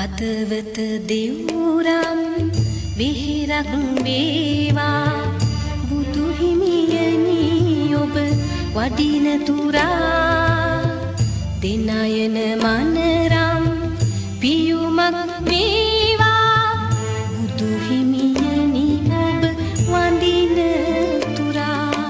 හදවත දෙවුරම් විහිරක් වේවා බුදු හිමියනි ඔබ වඩින තුරා දෙනයන මනරම් පියුමක් වේවා බුදු හිමියනි ඔබ වඳින තුරා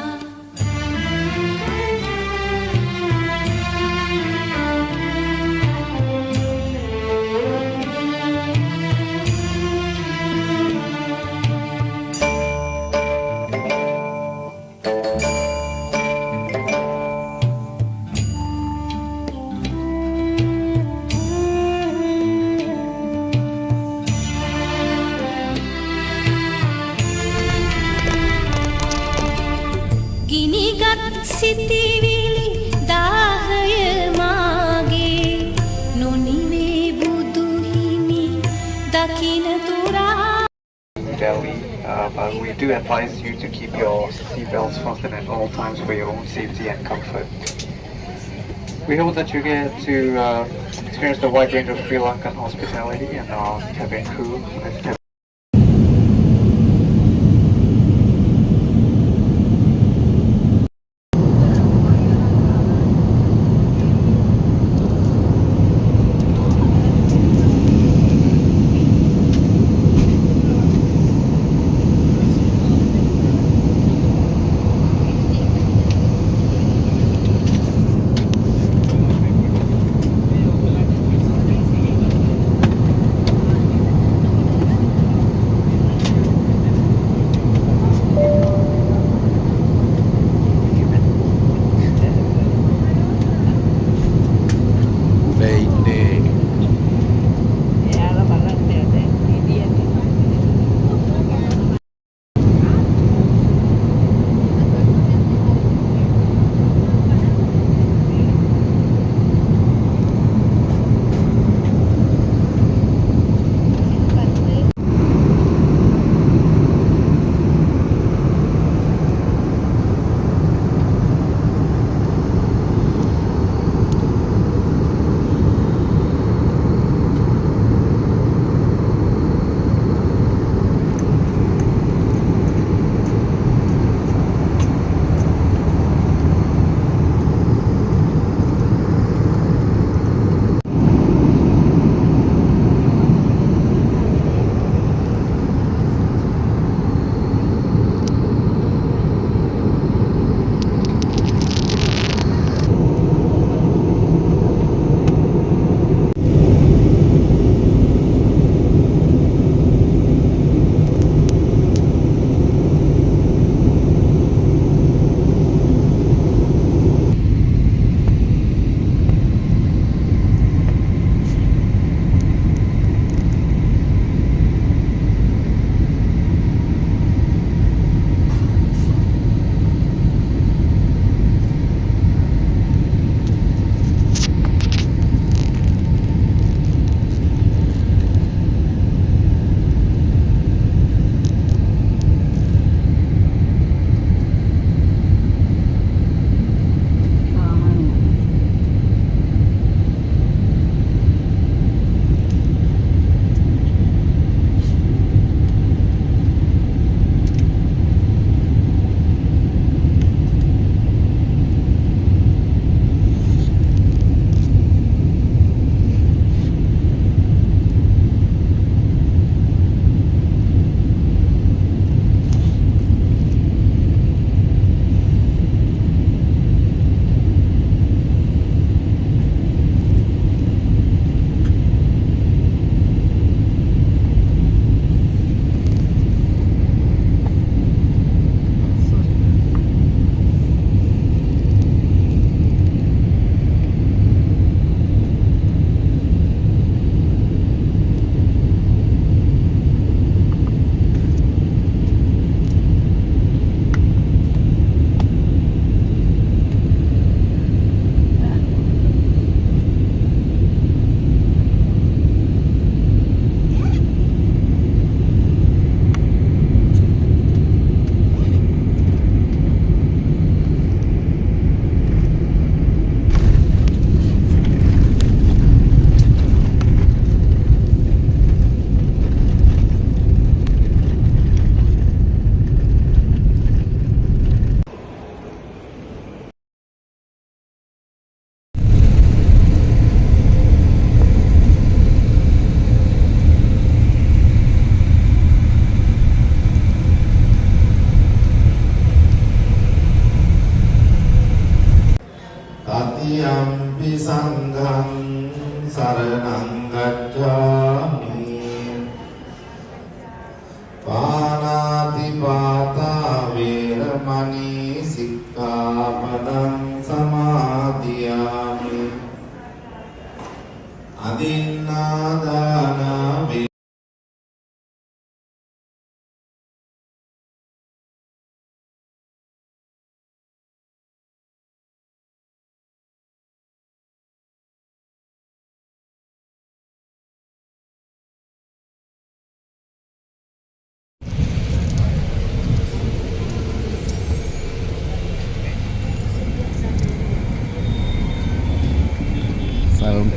සිතිවිලි දාහය මාගේ නොනිවේ බුදු හිමි දකින තුරා Delhi, but we do advise you to keep your seatbelts fastened at all times for your own safety and comfort. We hope that you get to experience the wide range of Sri Lankan hospitality and our cabin crew. සරණං ගච්ඡාමි පාණාතිපාතා වේරමණී සික්ඛාපදං සමාදියාමි අදින්නාදාන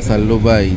Salubay.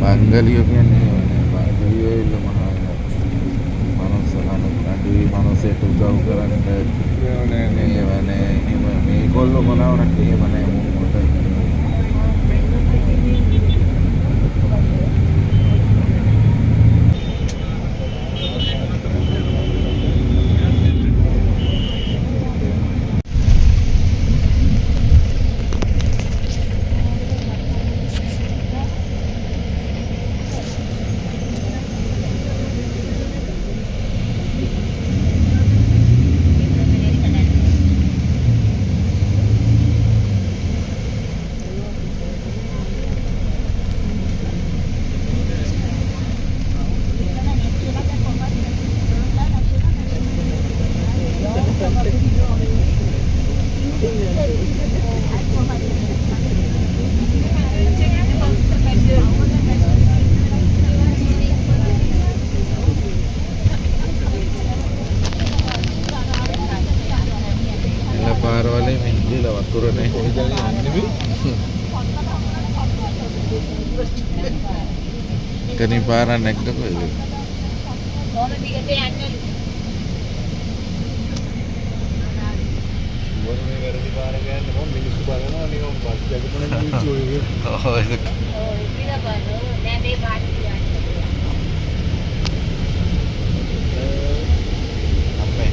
Bangaliyo කියන්නේ බංගලියෝ ඉල්ල මහා මනසකන අඩුයි මනසට උදව් කරන්න නෑ මේගොල්ලෝ මොනවරක් එහෙම නෑ මොකට පාරවලේ මිහිදලා වතුර නැහැ කොහෙද යන්නේ කනි පාර නැග්ග කොහෙද ඕන දිගට යන්නේ මේ වැරදි පාර ගන්න මොම් මිනිස්සු බලනවා නිකන් බස් ජගපන මිනිස්සු ඔය ඒක ඔය ඉතිලා බලන්න නෑ මේ පාට කියන්නේ අම්මේ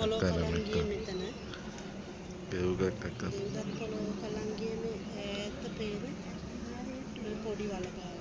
පොළොව කලන් ගියේ මෙතන. පෙවුගක් අක්ක. ඒකත් පොළොව කලන් ගියේ මේ ඈත පේන මේ පොඩි වලකාව.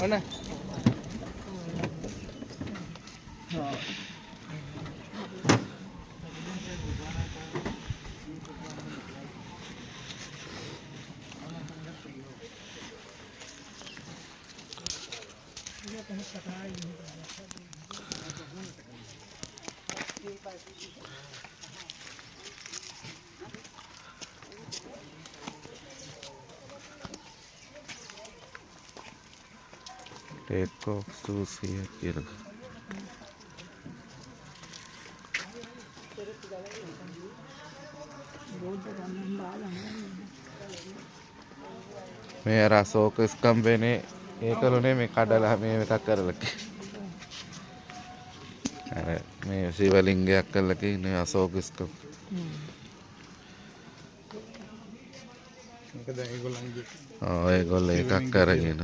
mana? Take off sushi කියලා. මේ අර අශෝක ස්කම්බේනේ ඒකලුනේ මේ කඩලා මේ එකක් කරලා අර මේ ශිවලිංගයක් කරලා කියන්නේ අශෝක ස්කම් ඒක දැන් ඒගොල්ලන්ගේ ඔව් ඒගොල්ලෝ එකක් කරගෙන.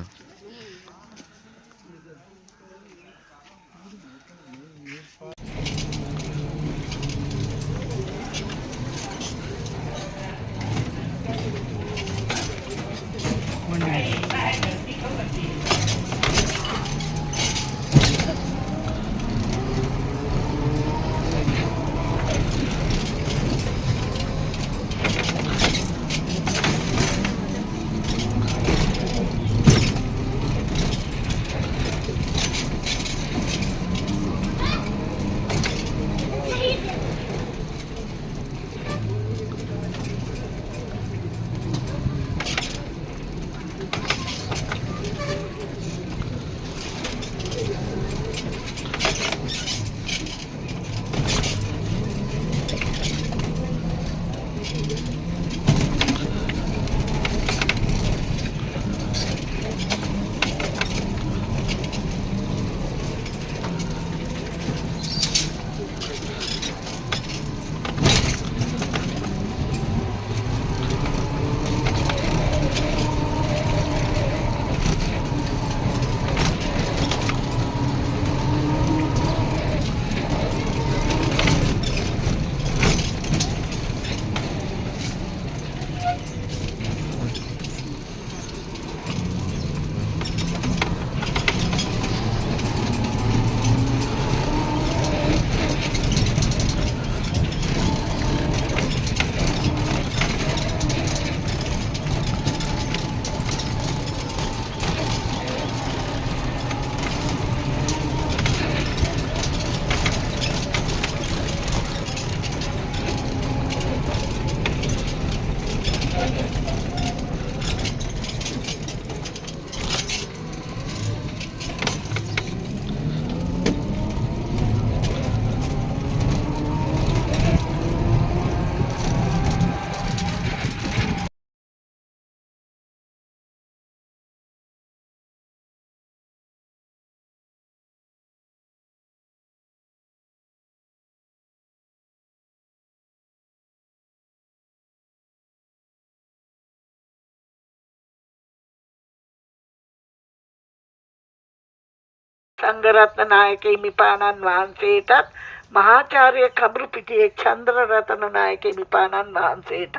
සංඝරත්න නායක හිමිපාණන් වහන්සේටත් මහාචාර්ය කබුරුපිටියේ චන්ද්‍රරතන නායක හිමිපාණන් වහන්සේටත්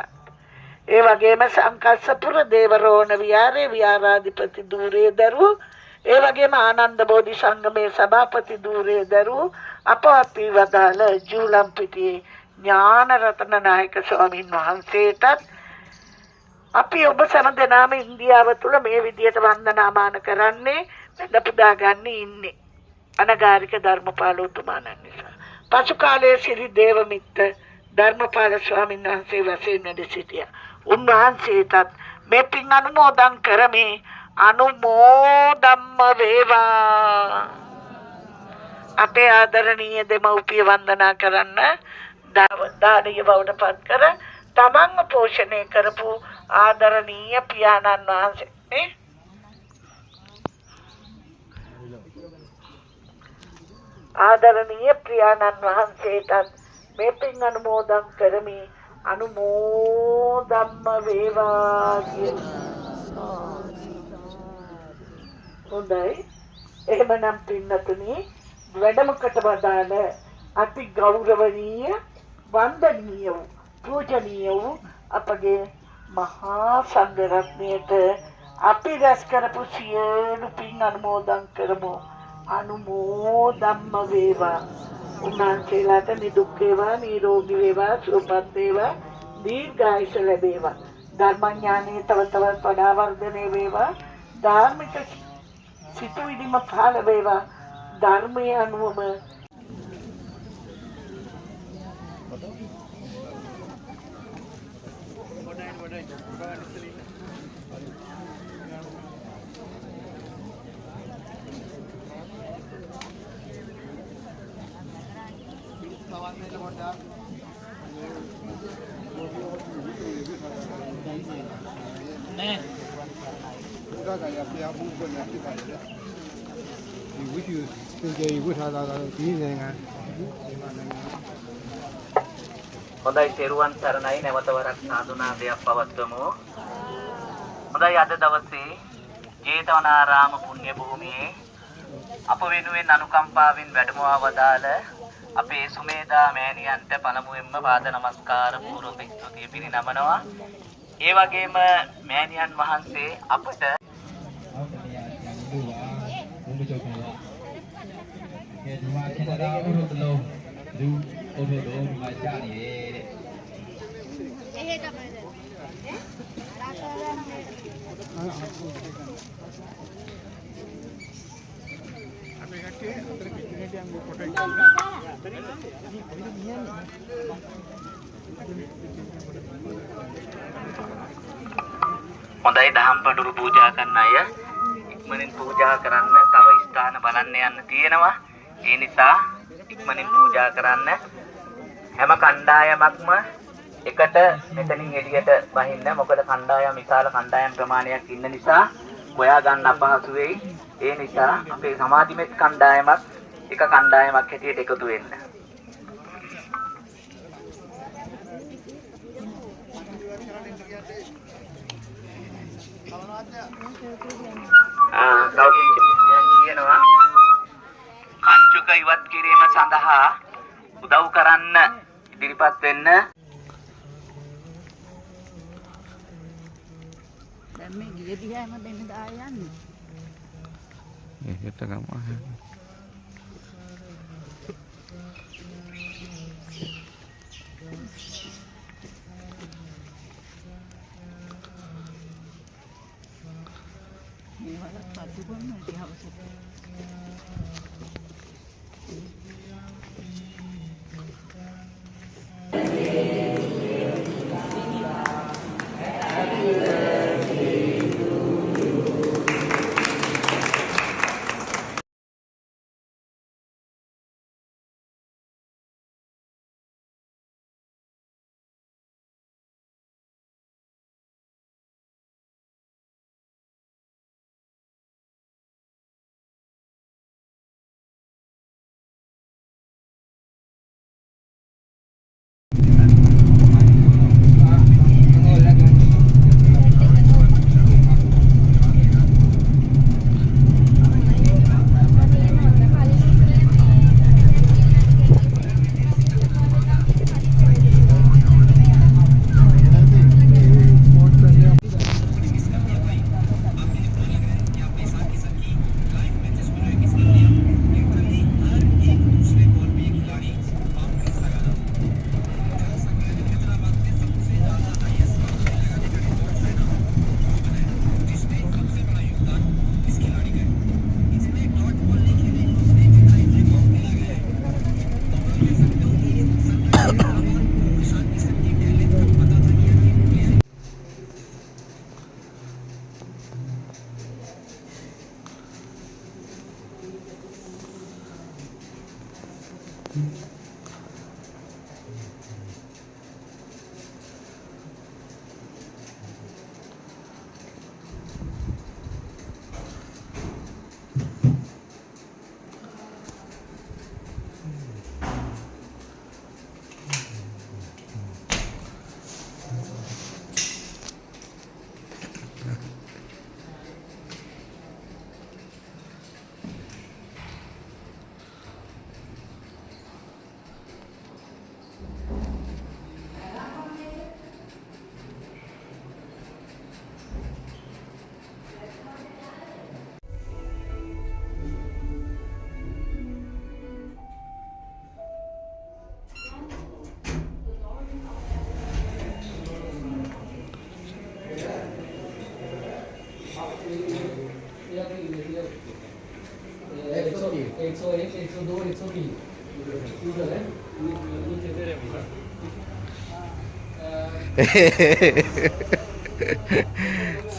ඒ වගේම සංකස්සපුර දේවරෝණ විහාරයේ විහාරාධිපති ධූරයේ දරුවෝ ඒ වගේම ආනන්ද බෝධි සංගමේ සභාපති ධූරයේ දරුවෝ අපවත් වී වදාළ ජූලම්පිටියේ ඥානරතන නායක ස්වාමීන් වහන්සේටත් අපි ඔබ සෑම දෙනාම ඉන්දියාව තුළ මේ විදියට වන්දනාමාන කරන්නේ මෙන්න පුදා ගන්න ඉන්නේ අනගාരിക ධර්මපාල උතුමාණන් නිසා. පසු කාලයේ ශ්‍රී දේවමිත්ත ධර්මපාල ස්වාමීන් වහන්සේ වශයෙන් වැඩ සිටියා. උන්වහන්සේටත් මේ පින් අනුමෝදන් කරමි. අනුමෝදම්ම වේවා. අපේ ආදරණීය දෙමව්පිය වන්දනා කරන්න දානීය බවට පත් කර තමන්ව පෝෂණය කරපු ආදරණීය පියාණන් වහන්සේ ආදරණීය ප්‍රියාණන් වහන්සේටත් මේ පින් අනුමෝදන් කරමි. අනුමෝදම්ම වේවා කියලා. හොඳයි. එහෙමනම් පින්නතුනි වැඩමකට වදාළ අති ගෞරවනීය වන්දනීය වූ පූජනීය වූ අපගේ මහා සංඝ රත්නයට අපි රැස් කරපු සියලු පින් අනුමෝදන් කරමු. අනුමෝදම්ම වේවා. උන්වහන්සේලාට නිදුක් වේවා, නිරෝගී වේවා, සුවපත් වේවා, දීර්ඝායුෂ ලැබේවා. ධර්මඥානයේ තව තවත් වඩා වර්ධනය වේවා. ධාර්මික සිතුවිලිම පහළ වේවා. ධර්මයේ අනුවම හොඳයි තෙරුවන් සරණයි නැවත වරක් සාදුනාදයක් පවත්වමු. හොඳයි අද දවසේ ජේතවනාරාම පුණ්‍ය භූමියේ අප වෙනුවෙන් අනුකම්පාවෙන් වැඩමවා වදාළ අපේ සුමේදා මෑණියන්ට පළමුවෙන්ම පාද නමස්කාර පූර්වක ස්තුතිය පිරිනමනවා. ඒ වගේම මෑණියන් වහන්සේ අපට හොඳයි දහම් පඬුරු පූජා කරන අය ඉක්මනින් පූජා කරන්න. තව ස්ථාන බලන්න යන්න තියෙනවා. ඒ නිසා ඉක්මනින් පූජා කරන්න. හැම කණ්ඩායමක්ම එකට මෙතනින් එළියට වහින්න. මොකද කණ්ඩායම් විශාල කණ්ඩායම් ප්‍රමාණයක් ඉන්න නිසා හොයා ගන්න අපහසු වෙයි. ඒ නිසා අපේ සමාජිමෙත් කණ්ඩායමක් එක කණ්ඩායමක් හැටියට එකතු වෙන්න. කියනවා කංචුක ඉවත් කිරීම සඳහා උදව් කරන්න ඉදිරිපත් වෙන්න. දැන් මේ ගිය දිහාම දෙන්න දා යන්නේ. එහෙට ගම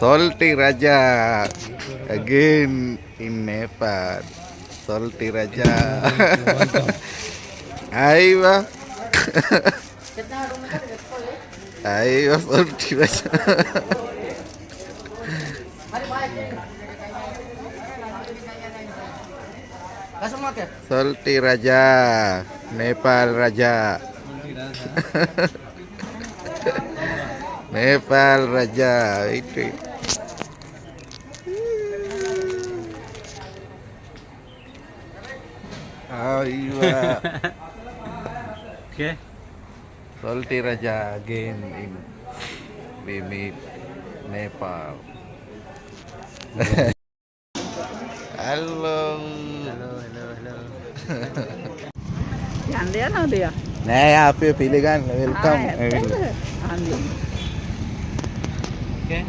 Salty Raja again in Nepal. Salty Raja. Aiwa. Aiwa Salty Raja. Salty Raja, Nepal Raja. Nepal Raja itu. Viva. Okay. Salty Raja again we meet Nepal. Hello. යන්න යනවද යා? නෑ අපි පිළිගන්න වෙල්කම්. Okay.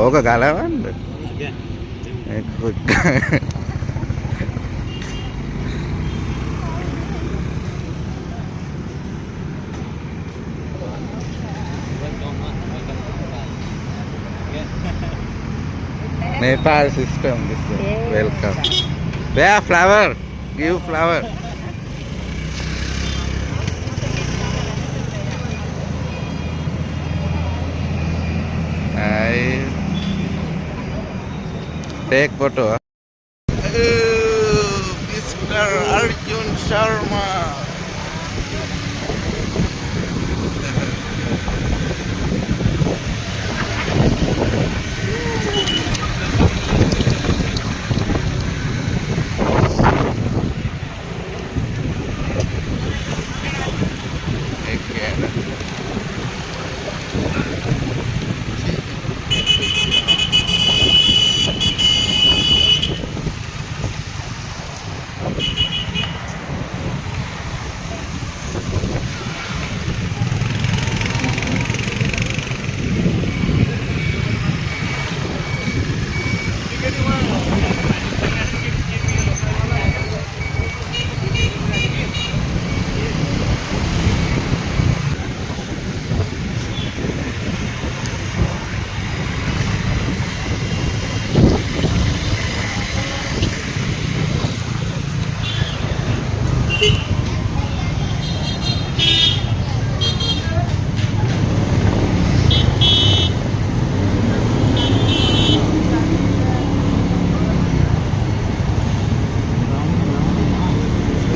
ඕක ගලවන්න. Okay. Nepal system this one. Welcome. Where flower? Give flower. I take photo. Mr. Arjun Sharma. Again.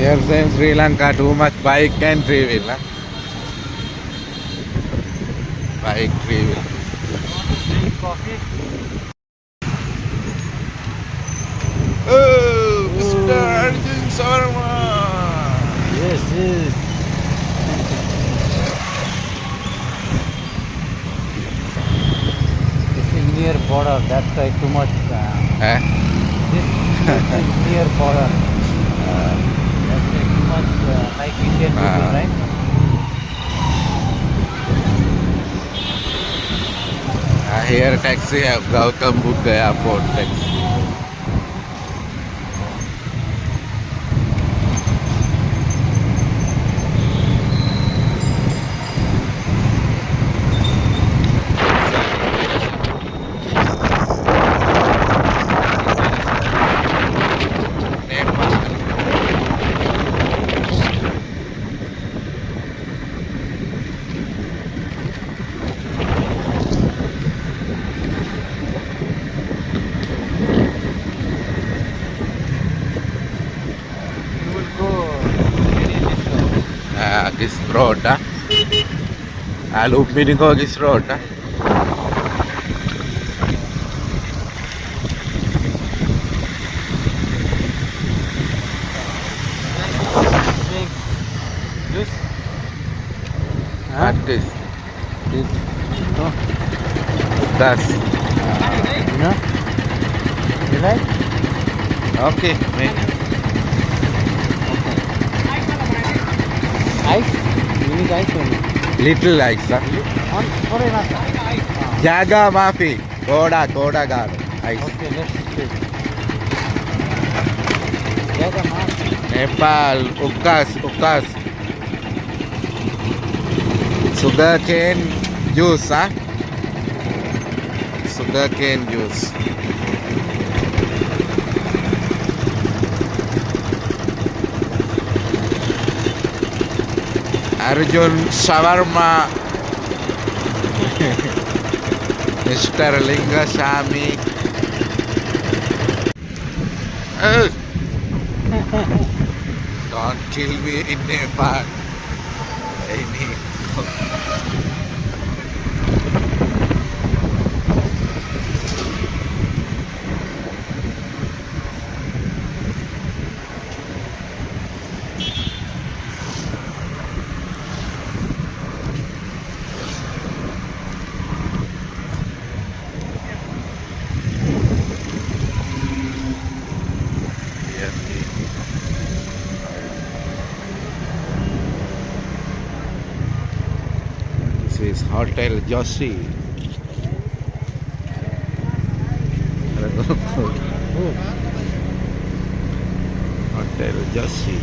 Here in Sri Lanka too much bike and three wheel. Huh? Bike three wheel. Coffee. Oh, Mr. Arjun Sharma. Yes, yes. This is near border. That's why too much. Eh? This is near border. That's why too much like Indian people, right? Here taxi have Gautam Buddha Airport taxi. This road, loop meeting ko this road. This? What this? This? No. That's You know? You like? okay. Ice? You need ice only. Little ice, sir. On for enough. Jaga Mafi. Koda Garden. Ice. Okay, let's see. Jaga Mafi. Nepal, Ukas. Sugarcane juice, huh? Sugarcane juice. Arjun Shawarma. Mr. Lingashami. Don't kill me in Nepal. is Hotel Joshi. Hotel Joshi.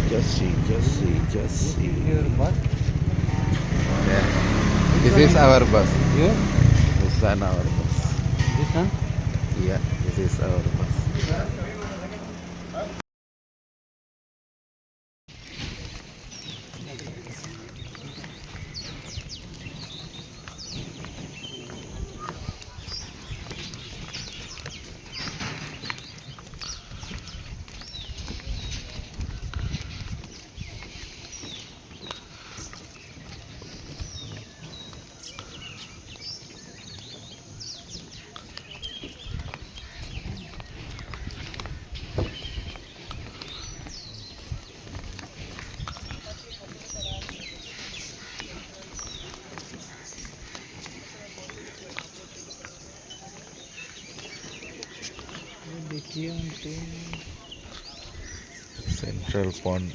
Your bus? Yeah. This is our bus. Here? This is our bus. This one? Yeah, this is our bus. Central Pond.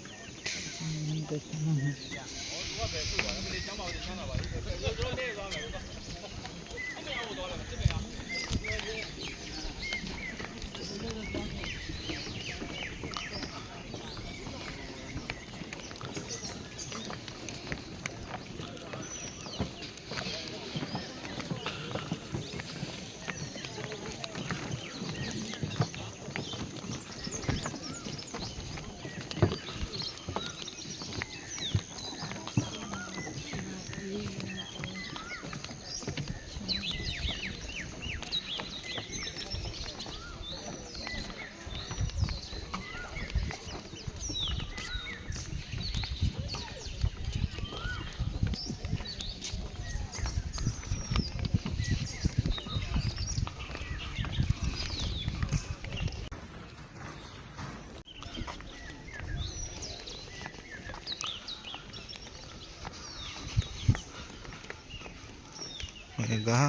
මේ ගහ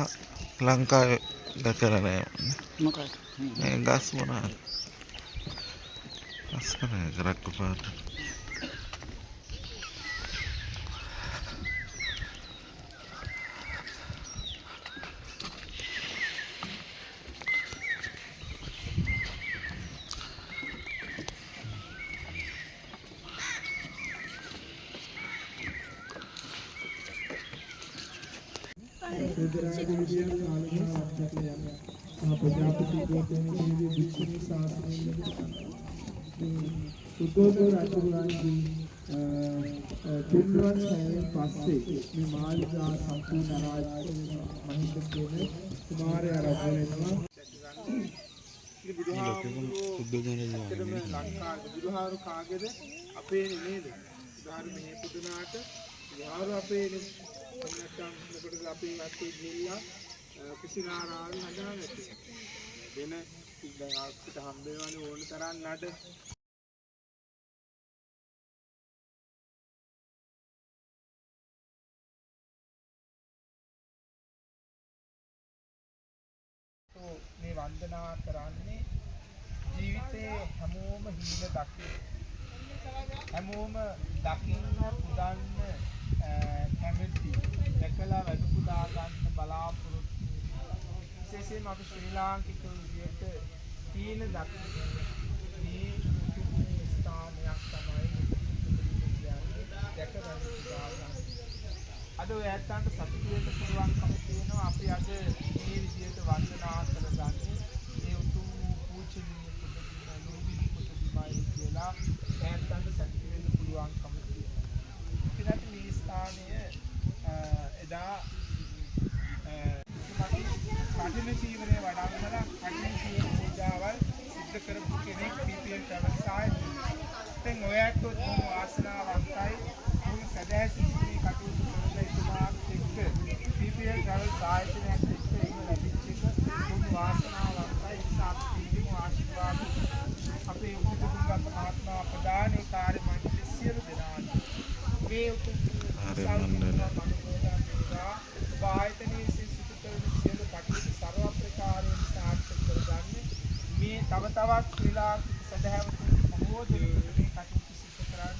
ලංකාවේ දැකලා නැහැ. මොකක්ද? මේ ගස් මොනවාද? ගස් කනේ කරක්ක පාට. සුද්ධෝදය රජුගේ තුන්වන් සැරයෙන් පස්සේ මේ මාළිගා සම්පූර්ණ රාජ්‍ය මහින්ද කියන කුමාරයා රජ වෙනවා. බුදුහාරු කාගේද? අපේ නේද? බුදුහාරු මෙහෙ පුදුනාට බුදුහාරු අපේ නැත්නම් මොකටද අපේ අතේ ගිහිල්ලා කුසිනාරාවෙන් හදාගත්තේ. වෙන දැන් අපිට හම්බ වෙනවනේ ඕන තරම් නඩ. මේ වන්දනා කරන්නේ ජීවිතේ හැමෝම හිල දකින්න. හැමෝම දකින්න පුදන්න කැමති. දැකලා වැඩ පුදා ගන්න බලාපොරොත්තු. විශේෂයෙන්ම අපි ශ්‍රී ලාංකිකයෝ විදියට තීන දකින්න. මේ ස්ථානයක් තමයි දැකලා පුදා ගන්න. අද ඔය ඇත්තන්ට සතුටු වෙන්න පුළුවන්කම තියෙනවා. අපි අද මේ විදියට වන්දනා කරගන්නේ ඒ උතුම් පූජනීය පුදුමයි කියලා ඇත්තන්ට සතුටු වෙන්න පුළුවන්කම තියෙනවා. ඉතින් මේ ස්ථානය එදා කටින ජීවනයේ වඩාමලා කටින ජීවන පූජාවල් සිද්ධ කරපු කෙනෙක් PPL Travels ආයතනය. දැන් ඔයත් උතුම් වාසනාවන්තයි. මුළු සදහැසිතේ කටයුතු කරන ඉතුමාත් එක්ක PPL Travels ආයතනයත් එක්ක ඉන්න ලැබිච්ච එක උතුම් වාසනාවන්තයි. සාක්ෂි ආශිර්වාද අපේ උතුම්ගත මහත්මයා ප්‍රධානී කාර්ය මණ්ඩලයේ සියලු දෙනාට මේ උතුම් ආයතනයේ සිසුතු කරන සියලු කටයුතු සර්ව ප්‍රකාරයෙන් සාර්ථක කරගන්න මේ තව තවත් ක්‍රීඩා සදහැවතුන් බොහෝ දෙනෙකුට මේ කටයුතු සිදු කරන්න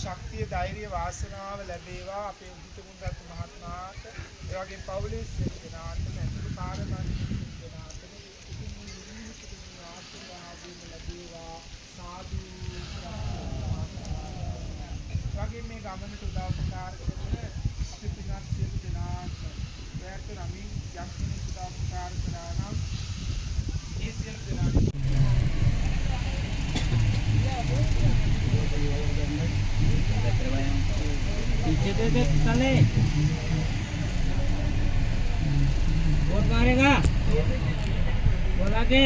ශක්තිය ධෛර්ය වාසනාව ලැබේවා අපේ උතුම් රත්න මහත්මයාට ඒ වගේම පවුලේ සියලු දෙනාට ඇතුළු කාර්යබහුල සියලු දෙනාට ඉතින් මේ නිවිහිතුනි ආශිර්වාදයෙන් ලැබේවා සාදු වගේ මේ ගමනට උදව් උපකාර කරන අපේ පින්වත් සියලු දෙනාට වැට නමින් යම් කෙනෙක් උදව් උපකාර කළා නම් ඒ සියලු දෙනාට पीछे दे दे साले वोट मारेगा बोला के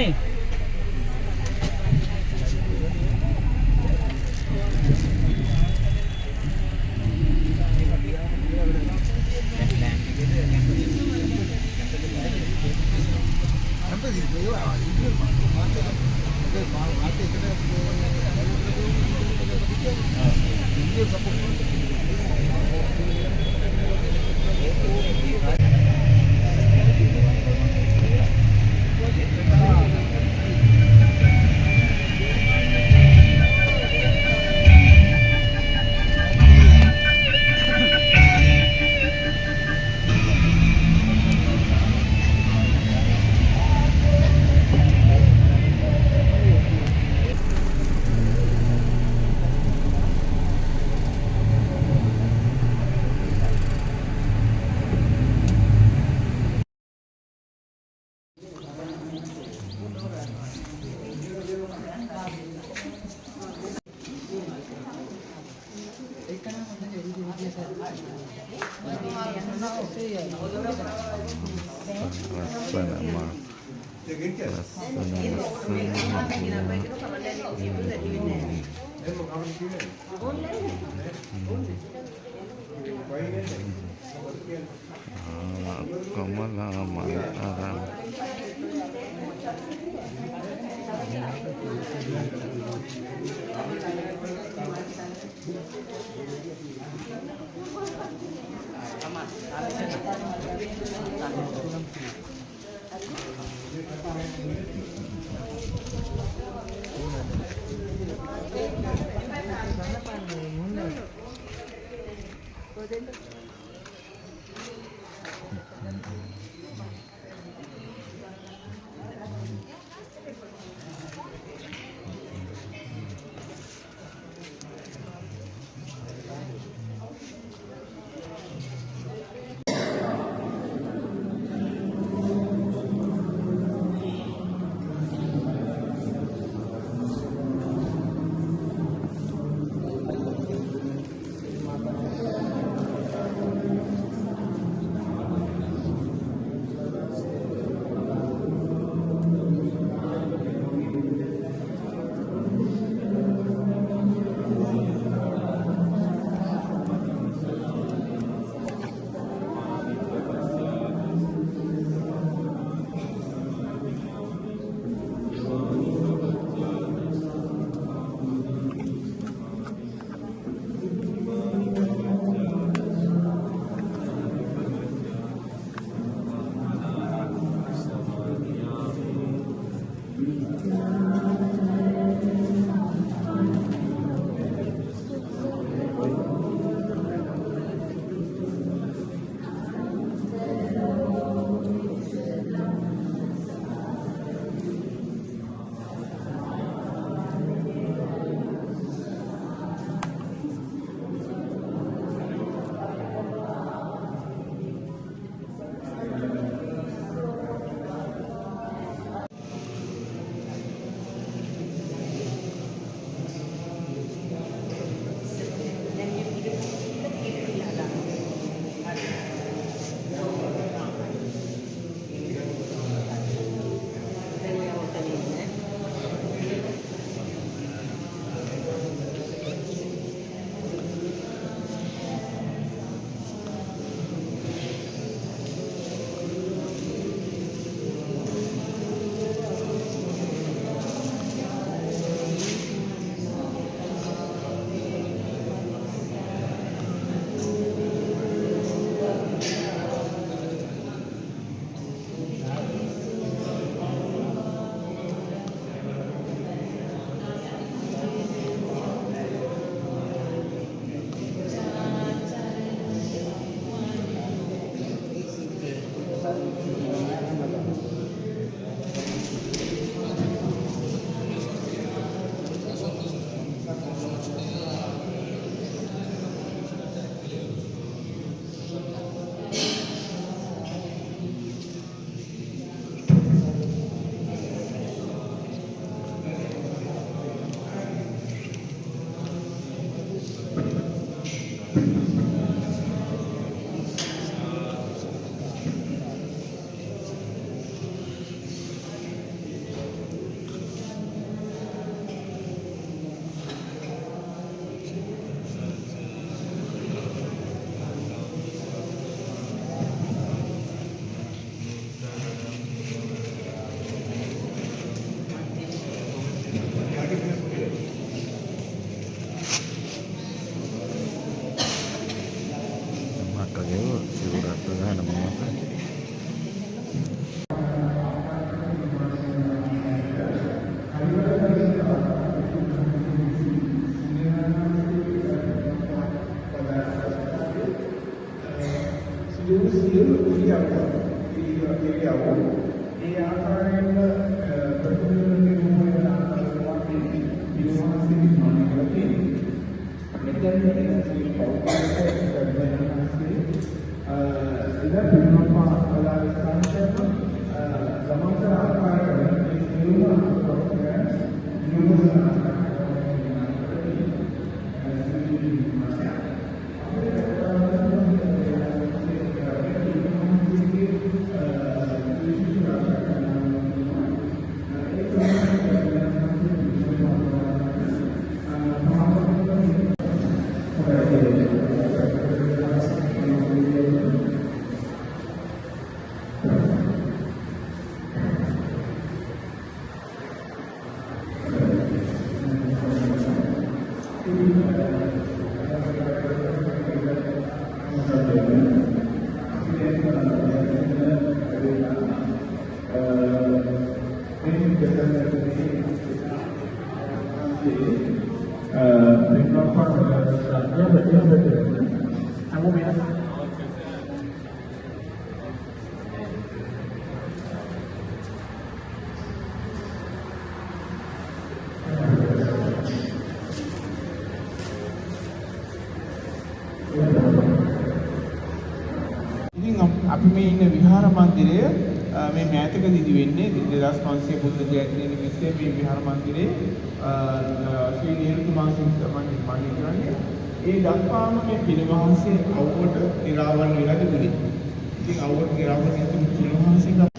අපි මේ ඉන්න විහාර මන්දිරය මේ මෑතකදී ඉදි වෙන්නේ 2500 බුද්ධ ජයන්ති නිමිත්තේ මේ විහාර මන්දිරේ ශ්‍රී නිරුතුමාසින් තමයි නිර්මාණය කරන්නේ. ඒ දක්වාම මේ පිළිවහන්සේ අවුවට නිරාවරණය වෙලා තිබුණේ. ඉතින් අවුවට නිරාවරණය වෙන පිළිවහන්සේ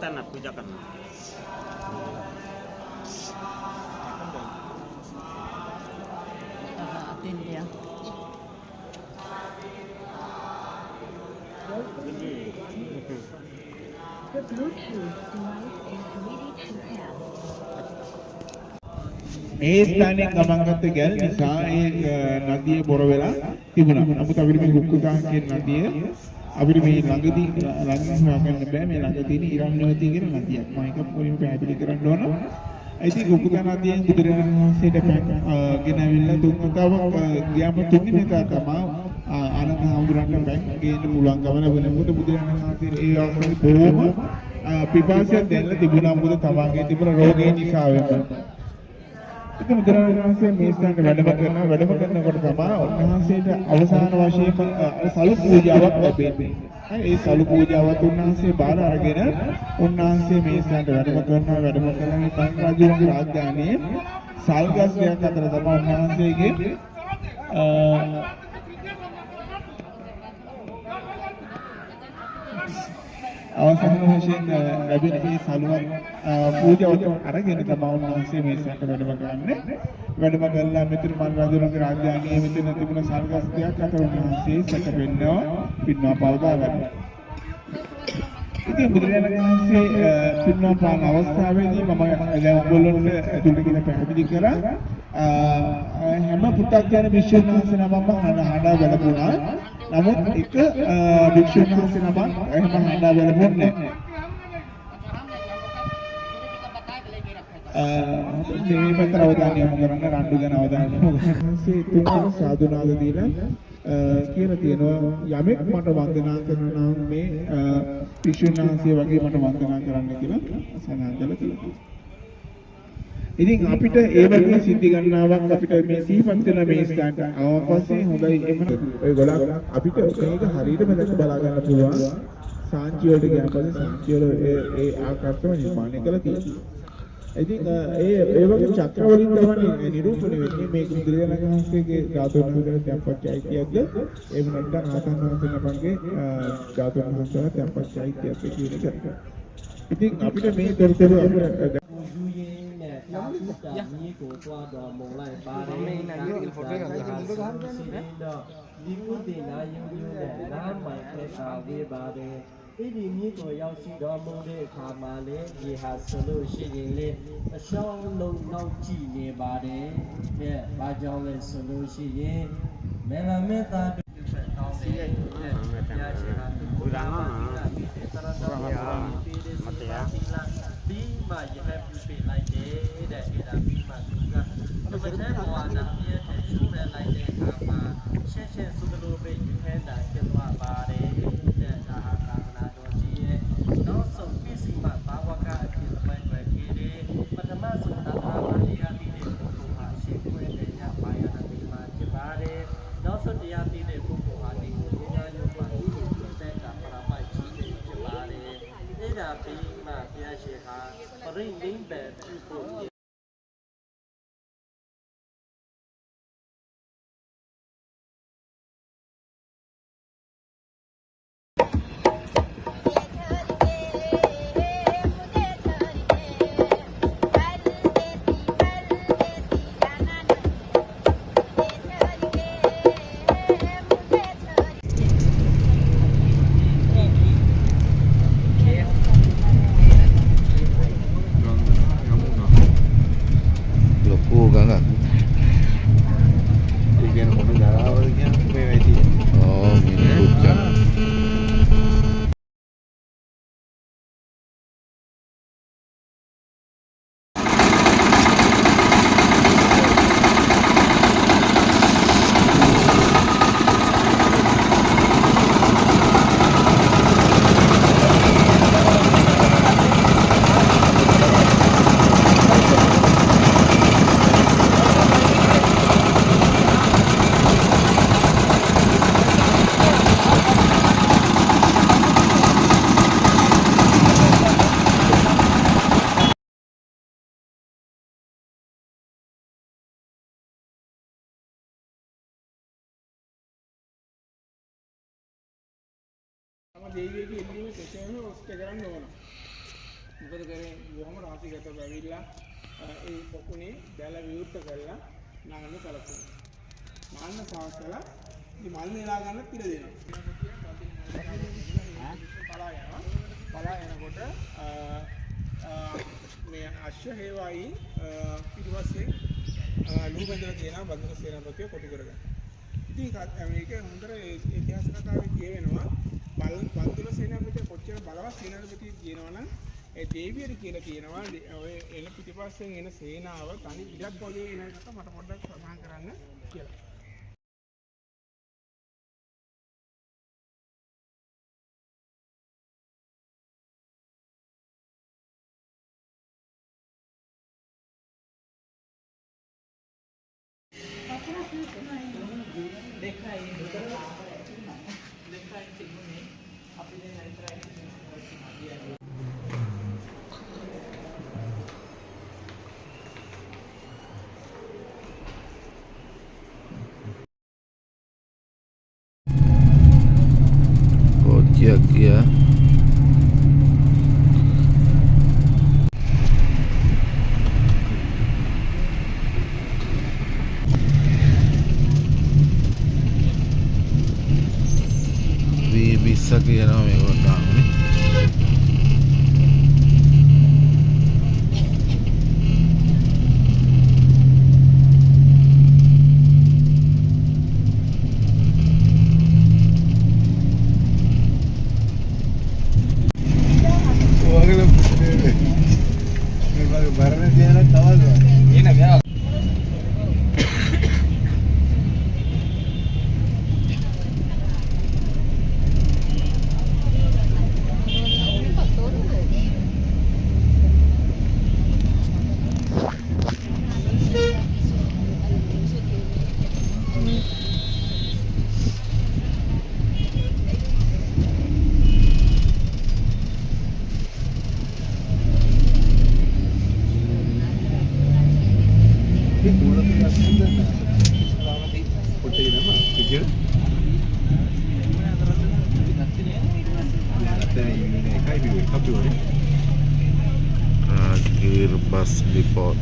තැන පූජා කරනවා. මේ ස්ථානයේ ගමන් ගත්ත ගැල් නිසා ඒ නදිය බොර වෙලා තිබුණා. නමුත් අපිට මේ කුක්කුකා කියන නදිය අපිට මේ ළඟදී හොයාගන්න බෑ. මේ ළඟ තියෙන ඉරණ්‍යවතී කියන නදියක්. මම ඒක පොලිම පැහැදිලි කරන්න ඕන. ඉතින් කුක්කුකා නදියෙන් බුදුරජාණන් වහන්සේට ගෙනවිල්ලා තුන් වතාවක් ගියාම තුන්වෙනි වතාව තමයි ආනන්ද හඳුරන්න බැංක් ගේන්න පුළුවන් ගමන වෙනකොට බුදුරජාණන් වහන්සේ ඒ අවස්ථාවේ බොහොම පිපාසයක් දැනලා තිබුණා. මොකද තමාගේ තිබුණ රෝගය නිසා වෙන්න. ඉතින් බුදුරජාණන් වහන්සේ මේ ස්ථානට වැඩම කරනකොට තමයි උන්වහන්සේට අවසාන වශයෙන් සලු පූජාවක් ලැබෙන්නේ. ඒ සලු පූජාවත් උන්වහන්සේ බාර අරගෙන උන්වහන්සේ මේ ස්ථානට වැඩම කරලා මේ පන් රජුගේ රාජධානියේ සල්ගස් දෙකක් අතර තමයි උන්වහන්සේගේ අවසාන වශයෙන් ලැබෙන මේ සලුවත් පූජාවට අරගෙන තමයි උන්වහන්සේ මේ ස්ථානට වැඩම කරන්නේ. වැඩම කළා මෙතන මල් රජුගේ රාජධානියේ මෙතන තිබුණ සල්ගස් දෙකක් අතර උන්වහන්සේ සැකපෙන්නවා පින්නවා පවදා ගන්නවා. ඉතින් බුදුරජාණන් වහන්සේ පින්නවා පාන අවස්ථාවේදී මම දැන් ඔයගොල්ලොන්ට දුරකින් පැහැදිලි කරා හැම පු탁ජන භික්ෂුන් වහන්සේ නමම හඬා වැළපුණා. නමුත් එක භික්ෂුන් වහන්සේ නමක් එහෙම හඬා වැළපුන්නේ නැහැ. මේ පැත්තට අවධානය යොමු කරන්න රණ්ඩු ගැන අවධානය යොමු කරන්න. තුන්වන සාදුනාද දීලා කියලා තියෙනවා යමෙක් මට වන්දනා කරනවා නම් මේ භික්ෂුන් වහන්සේ වගේ මට වන්දනා කරන්න කියලා සඳහන් කරලා තියෙනවා. ඉතින් අපිට ඒ වගේ සිද්ධි ගණනාවක් අපිට මේ සිහිපත් වෙන මේ ස්ථානට අවපස්සේ හොඳයි එමන ඔය ගොඩක් අපිට මේක හරියටම දැක බලා ගන්න පුළුවන්. සාංචි වලට ගියාම පස්සේ සාංචි වල ඒ ආකාරයටම නිර්මාණය කරලා තියෙනවා. ඉතින් ඒ වගේ චක්‍රවලින් තමයි නිරූපණය වෙන්නේ මේ බුදුරජාණන් වහන්සේගේ ධාතුන් වහන්සේලා tempත් චෛත්‍යයක්ද එහෙම නැත්නම් ආතන් වහන්සේලාගේ ධාතුන් වහන්සේලා tempත් චෛත්‍යයක්ද කියන එක. ඉතින් අපිට මේ තොරතුරු අපිට 你给我抓到蒙来巴的，你不得拿有的，拿买的大的巴的。一定你都要知道蒙的卡马嘞，也还是路是人嘞，小龙老几年巴的，耶，巴江嘞是路是人，没了没打。Bima je have to be like that, bima juga. Kemudian warna dia sudah like apa? Sesi sudah lebih henda kedua bare dan dah karena doji. Noso visi mak bawa ke tempat berdiri. Pertama sudah apa dia tidak buku hasil kuenya bayar nanti macam bare. Noso dia tidak buku hati punya nyumpa ini kita berapa ciri bare. Tidak bima dia sehat. Ring ring bed people. දේවියගේ ඉල්ලීම කෙසේම ඔස්ට කරන්න ඕන. මොකද කරේ බොහොම රහසිගතව ඇවිල්ලා ඒ පොකුණේ දැල විවෘත කරලා නාන්න සලකුණා. නාන්න සවස්සලා ඉතින් මල් නෙලා ගන්න පිළ දෙනවා. පලා යනකොට මේ අශ්ව හේවායි පිටිපස්සේ ලුහු බඳලා තියෙනවා බඳුන සේනාපතිව කොටු කරගන්න. ඉතින් මේක හොඳට ඉතිහාස කතාවේ කියවෙනවා බඳුන සේනාපතිව කොච්චර බලවත් සේනාපතියෙක් කියනවනම් ඒ දේවියරි කියලා කියනවා ඔය එන පිටිපස්සෙන් එන සේනාව තනි ඉඩක් වගේ එන එක මට පොඩ්ඩක් සඳහන් කරන්න කියලා. Kia bisa කියනවා මේකට ආන්නේ Ragir Bus Depot.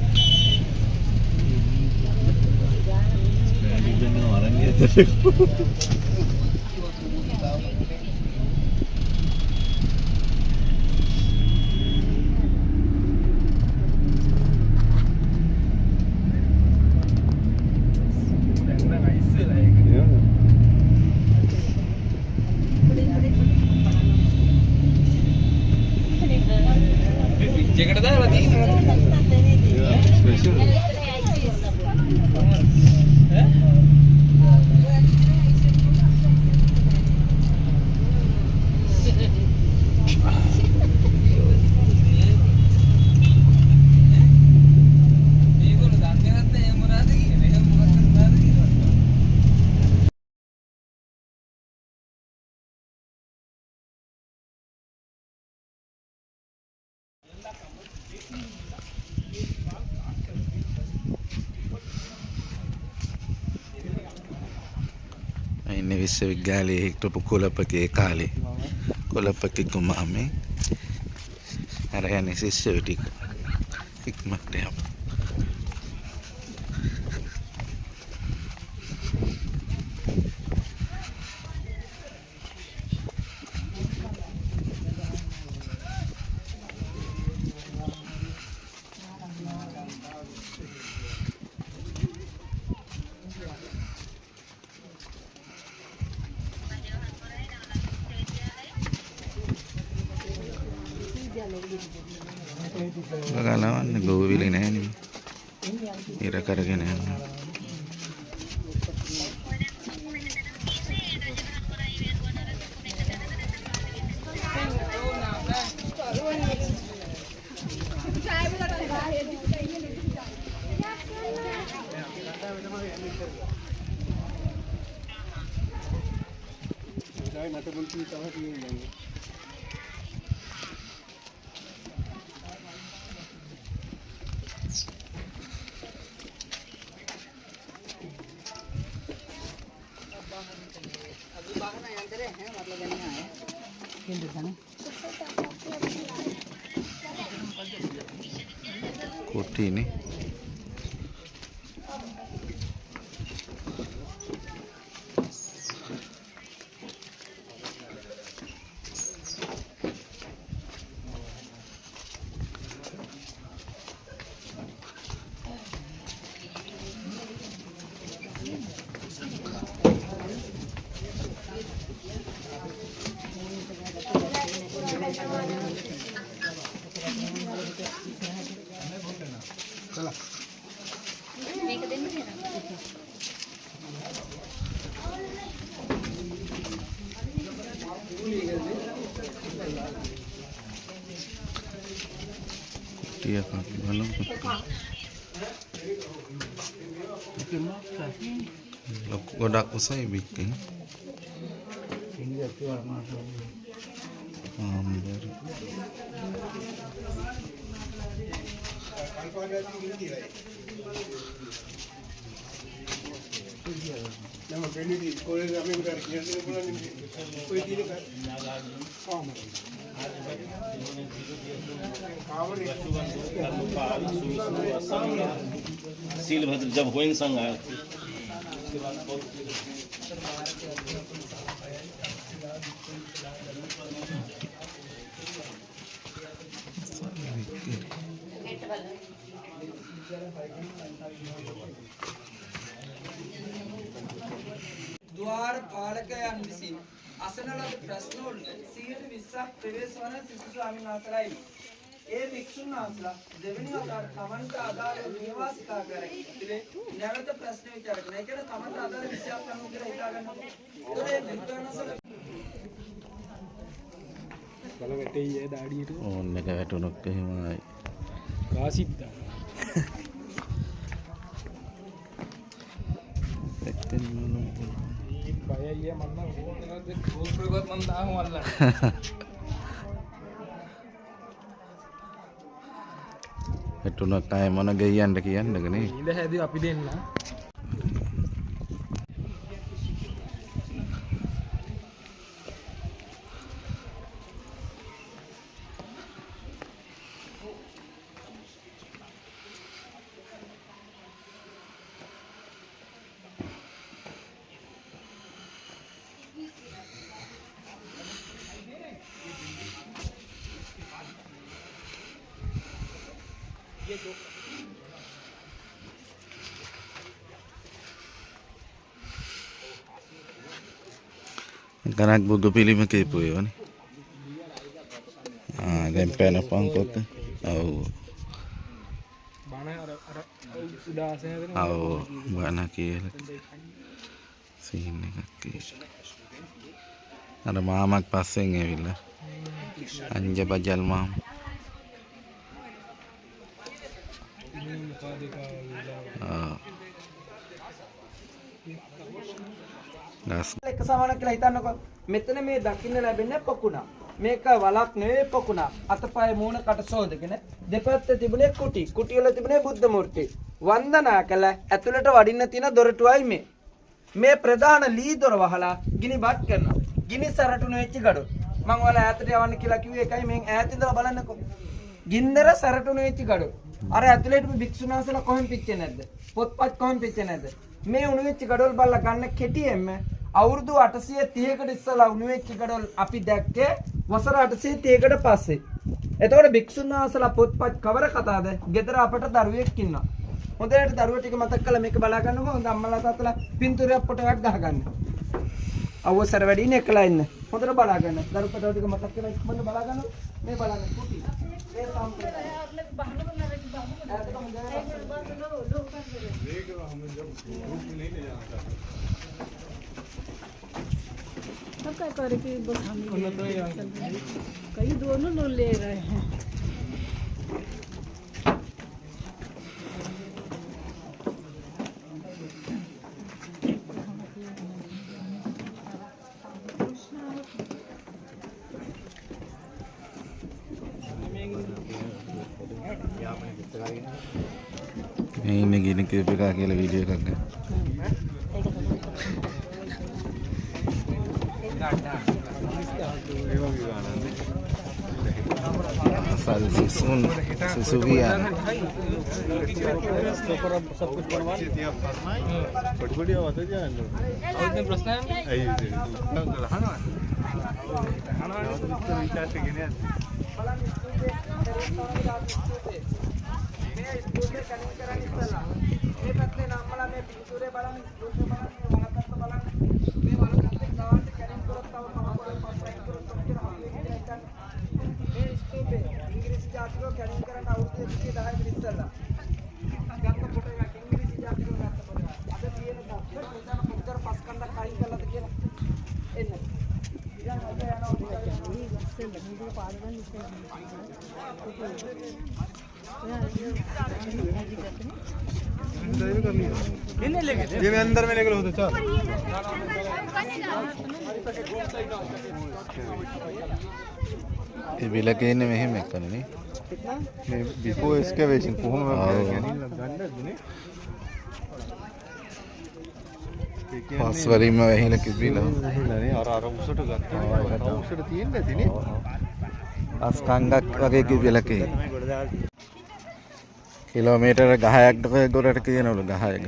ඉන්නේ විශ්වවිද්‍යාලයේ හිටපු කුලපති ඒ කාලේ කුලපතිතුමා මේ අර යන්නේ ශිෂ්‍යයෝ ටික ඉක්මනට යමු. Galawan gowili na yan ira karagin yan කොටි නේ. මේක දෙන්න දෙනවා. Iya kan, malam godak usai bikin. सीलभद्र जब गोविंद संघ आया द्वार පාලකයන් විසින් අසන ලද ප්‍රශ්න වලට 120ක් ප්‍රවේශ වන සිසු ස්වාමීන් වහන්සේලායි. ඒ භික්ෂුන් වහන්සේලා දෙවෙනි වතාවට තමන්ට අදාළ නිවාසිකා කරගෙන ඉතින් නැවත ප්‍රශ්න විචාරක නැහැ කියලා තමන්ට අදාළ විෂයක් අනුව කියලා හිතා ගන්නවා. ඒතකොට මේ විද්‍යාවනසල බල වැටෙයි දාඩියට ඕන්න එක වැටුණොත් එහෙමයි. කාසිද්දා. එතෙන් මොනවා බයයි මම නම් ගෝල්ප්‍රගත මම තාම අල්ලන්න. වැටුණොත් ආයේ මොන ගෙයියන්ද කියන්නක නේ. ඉඳ හැදී අපි දෙන්න. Kanak budu pilih makai puyo ni. Lempen apa angkot? Oh. Oh, buat nak kira. Sini kaki. Ada mamak paseng ya bila. Anja bajal mam. Oh. එක සමානක් කියලා හිතන්නකෝ. මෙතන මේ දකින්න ලැබෙන්නේ පොකුණා. මේක වලක් නෙවෙයි පොකුණා. අතපය මූණ කට සෝදගෙන දෙපැත්තේ තිබුණේ කුටි. කුටි වල තිබුණේ බුද්ධ මූර්තිය. වන්දනා කළ ඇතුළට වඩින්න තියෙන දොරටුවයි මේ. මේ ප්‍රධාන ලී දොර වහලා ගිනි බත් කරනවා. ගිනි සරටුන වෙච්ච ගඩොල්. මම ඔයාලා ඈතට යවන්න කියලා කිව්වේ ඒකයි මෙන් ඈත ඉඳලා බලන්නකෝ. ගින්දර සරටුන වෙච්ච ගඩොල්. අර ඇතුළේට භික්ෂුන් වහන්සේලා කොහෙන් පිච්චෙන්නේ නැද්ද? පොත්පත් කොහෙන් පිච්චෙන්නේ නැද්ද? මේ උණු වෙච්ච ගඩොල් බලලා ගන්න කෙටියෙන්ම අවුරුදු 830කට ඉස්සලා උණු වෙච්ච ගඩොල් අපි දැක්කේ වසර 830කට පස්සේ. එතකොට භික්ෂුන් වහන්සේලා පොත්පත් කවර කතාවද? ගෙදර අපට දරුවෙක් ඉන්නවා. හොඳට දරුවා ටික මතක් කරලා මේක බලා ගන්නකො. හොඳ අම්මලා තාත්තලා පින්තූරයක් පොටයක් ගහගන්න. අවසර වැඩි ඉන්නේ එකලා ඉන්න. හොඳට බලා ගන්න. දරු පොටව ටික මතක් කරලා ඉක්මනට බලා ගන්න. මේ බලන්න කුටි. මේ සම්පූර්ණ अब क्या करे कि बस हम कई दोनों लोग ले रहे हैं. Ini gini ke PK ke video kan. asal susun susugian ये मैं अंदर में लेकर होता चल ये बिलके ने මෙහෙම එකනේ මේ before excavation කොහොම පස් වලින්ම වැහිලා කිවිලා නේ අර උසට ගත්තා උසට තියෙන්නේ නැතිනේ පස් කංගක් වගේ කිවිලකේ කිලෝමීටර 10ක් ගොඩට කියනවලු 10ක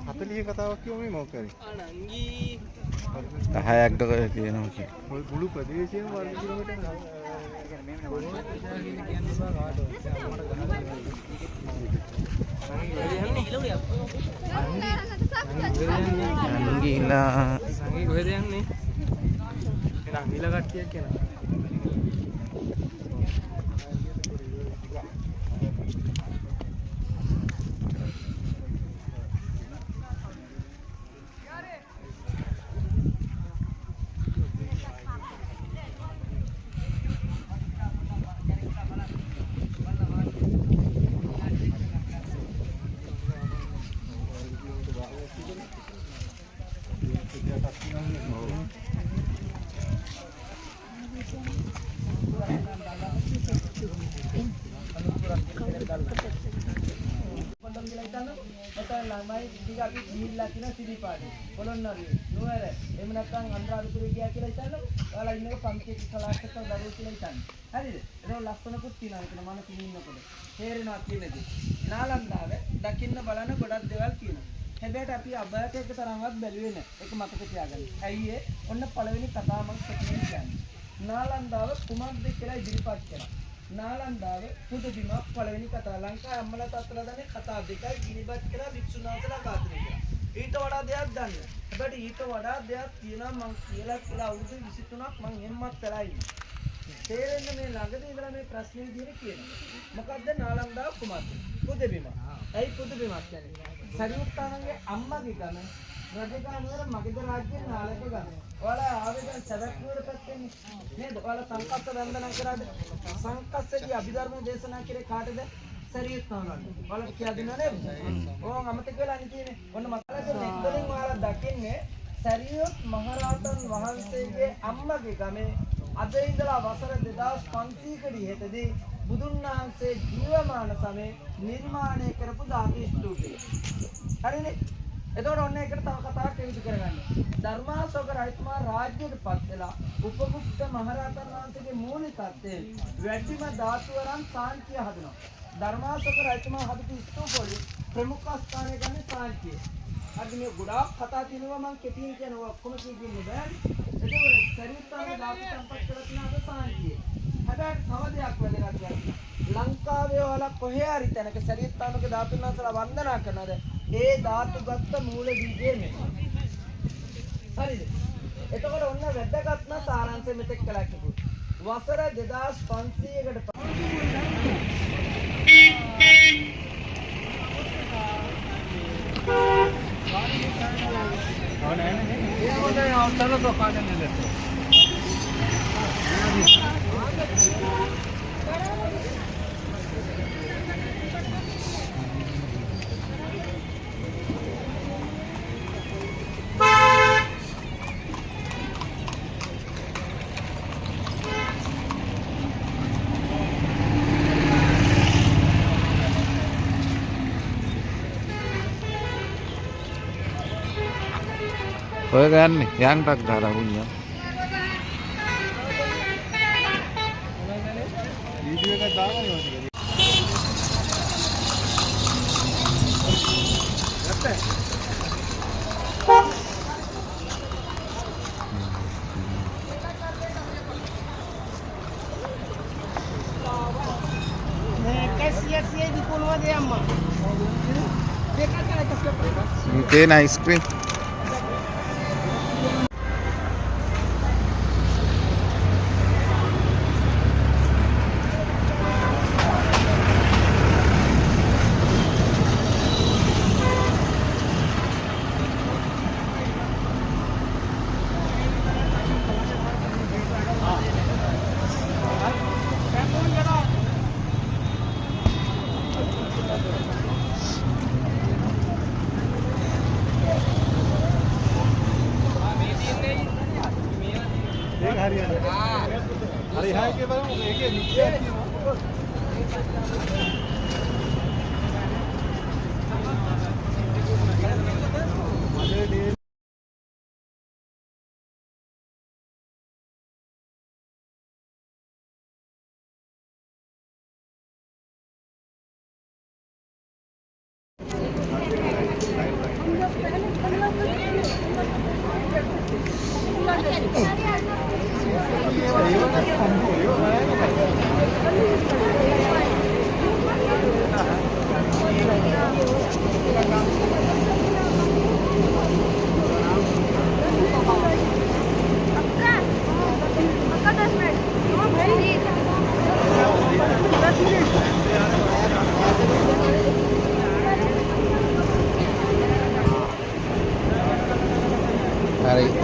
40 කතාවක් කියමු මේ මොකක් කරේ 10ක් කියනවා කිය. ඔය මුළු ප්‍රදේශයේම වර්ග කිලෝමීටර ගිහිලා සංගී කොහෙද යන්නේ? එනම් මිල කට්ටියක් කියනවා. ළමයි ටික අපි ගිහිල්ලා කියන සිරිපාඩේ පොළොන්නරුවේ නුවර එහෙම නැත්නම් අනුරාධපුරේ ගියා කියලා හිතන්න. ඔයාලා ඉන්නක පන්තියේ ක්ලාස් එකක දරුවෝ කියලා හිතන්න. හරිද? ඒක ලස්සනකුත් තියෙනවා කියන මම කිනින්නකොට. තේරෙනවා කියන්නේ. නාලන්දාව දකින්න බලන ගොඩක් දේවල් තියෙනවා. හැබැයි අපි අබයට එක තරම්වත් බැලුවේ නැහැ. ඒක මතක තියාගන්න. ඇයි ඒ? ඔන්න පළවෙනි කතාව මම කියන්නේ. නාලන්දාව කුමක්ද කියලා ඉදිරිපත් කරා. නාලන්දාව පුදුබිම පළවෙනි කතාව ලංකාවේ අම්මලා තාත්තලා දන්නේ කතා දෙකයි ගිනිබත් කරලා වික්ෂුන් වහන්සේලා ඝාතනය කරා. ඊට වඩා දෙයක් දන්නේ. හැබැයි ඊට වඩා දෙයක් තියෙනවා මං කියලා අවුරුදු 23ක් මං එම්මත් කරලා ඉන්නේ. තේරෙන්නේ මේ ළඟදී ඉඳලා මේ ප්‍රශ්නේ විදිහට කියනවා. මොකද්ද නාලන්දාව කුමක්ද? පුදුබිම. ඇයි පුදුබිමක් කියන්නේ? සරියුත්තානගේ අම්මගේ ගම රජගහනුවර මගධ රාජ්‍යයේ නාලක ගම. ඔයාලා ආවේ දැන් සවැත් නුවර පැත්තේ නේද? ඔයාලා සංකස්ස වන්දනා කරාද? සංකස්සදී අභිධර්ම දේශනා කරේ කාටද? සරියුත්තානට. ඔයාලා කියලා දෙනව නේද? ඕන් අමතක වෙලා ඉන්නේ. ඔන්න මතකද මෙතනින් ඔයාලා දකින්නේ සරියුත් මහරහතන් වහන්සේගේ අම්මගේ ගමේ අද ඉඳලා වසර 2500කට ඉහතදී බුදුන් වහන්සේ ජීවමාන සමයේ නිර්මාණය කරපු ධාතු ස්තූපය. හරිනේ? එතකොට ඔන්න එකට තව කතාවක් විවිධ කරගන්න. ධර්මාශෝක රජතුමා රාජ්‍යයට පත් වෙලා උපගුප්ත මහරහතන් වහන්සේගේ මූලිකත්වයෙන් වැඩිම ධාතුවරන් සාංචිය හදනවා. ධර්මාශෝක රජතුමා හදපු ස්තූපවල ප්‍රමුඛ ස්ථානය ගන්න සාංචිය. අද මේ ගොඩාක් කතා තියෙනවා මම කෙටියෙන් කියනවා ඔක්කොම කියන්නේ බෑ. එතකොට සරියුත්තාගේ ධාතු සම්පත් කරලා තියෙන අද සාංචිය. හැබැයි තව දෙයක් වැදගත් වෙනවා. ලංකාවේ ඔයාලා කොහේ හරි තැනක සරියුත්තාගේ ධාතුන් වහන්සේලා වන්දනා කරනවාද? ඒ ධාතු ගත්ත මූල බීජය මේ. හරිද? එතකොට ඔන්න වැදගත්ම සාරාංශය මෙතෙක් කළා කිව්වා. වසර 2500කට ඔය ගන්නේ යන්ටක් දාලා වුණා. එක සියප් එක. තියෙන අයිස්ක්‍රීම් හරි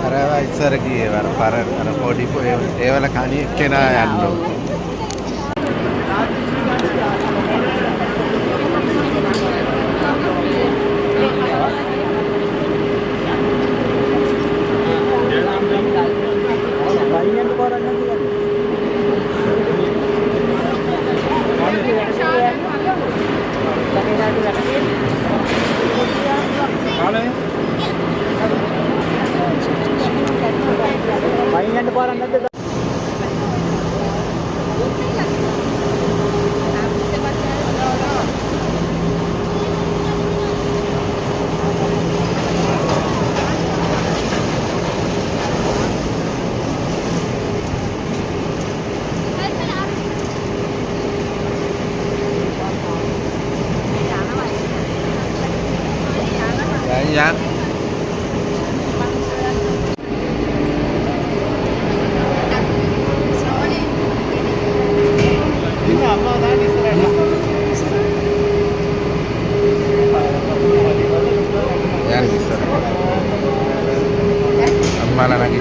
අර ඉස්සර ගියේ අර පොඩි ඒවල කණි එක්කෙනා යන්න ya. Yan bisa. Mana lagi?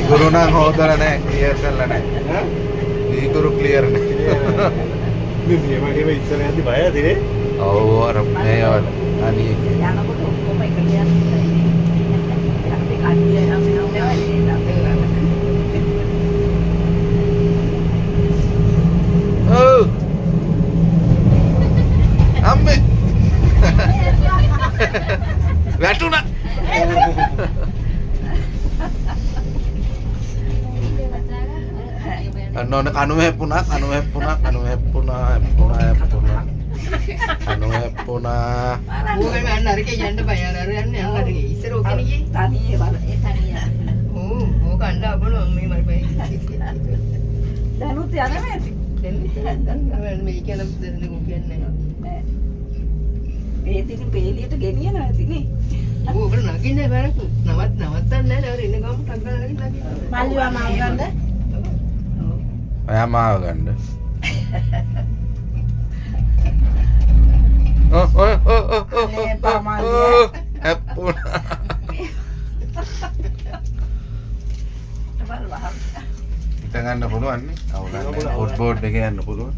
Guru nang hotel ane clear කරලා නැහැ. ඊ ගුරු clear නැහැ. මේ මගේ ඉස්සරහදී බයද නේ? ඔව් අර මේ අනි යනකොට ඔක්කොම එක ලියන්න අපි කඩිය ඔව් අම්මේ වැටුණා අන්න කණු හැප්පුණා ඕකම යන්න අරකේ යන්න බය අර යන්න අරකේ ඉස්සර ඔකනේ ගියේ තනියේ බල ඒ තනිය ඕක අඬ අපලෝ මේ මර බය දැනුත් යන්නේ නැති දැන් මේ කියන දෙන්නේ කොකියන්නේ නෑ ඒ තින් පේලියට ගෙනියන ඇතිනේ ඕක නගින්නේ බරක් නවත්තන්න නෑ නේද ඉන්න ගම ටක් ගාලා නගින්න මල්ලිවා මාව ගන්න ඔයා මාව ගන්න හැප්පුණා හිත ගන්න පුළුවන් නේ අවුලක් ෆුට්බෝඩ් එකේ යන්න පුළුවන්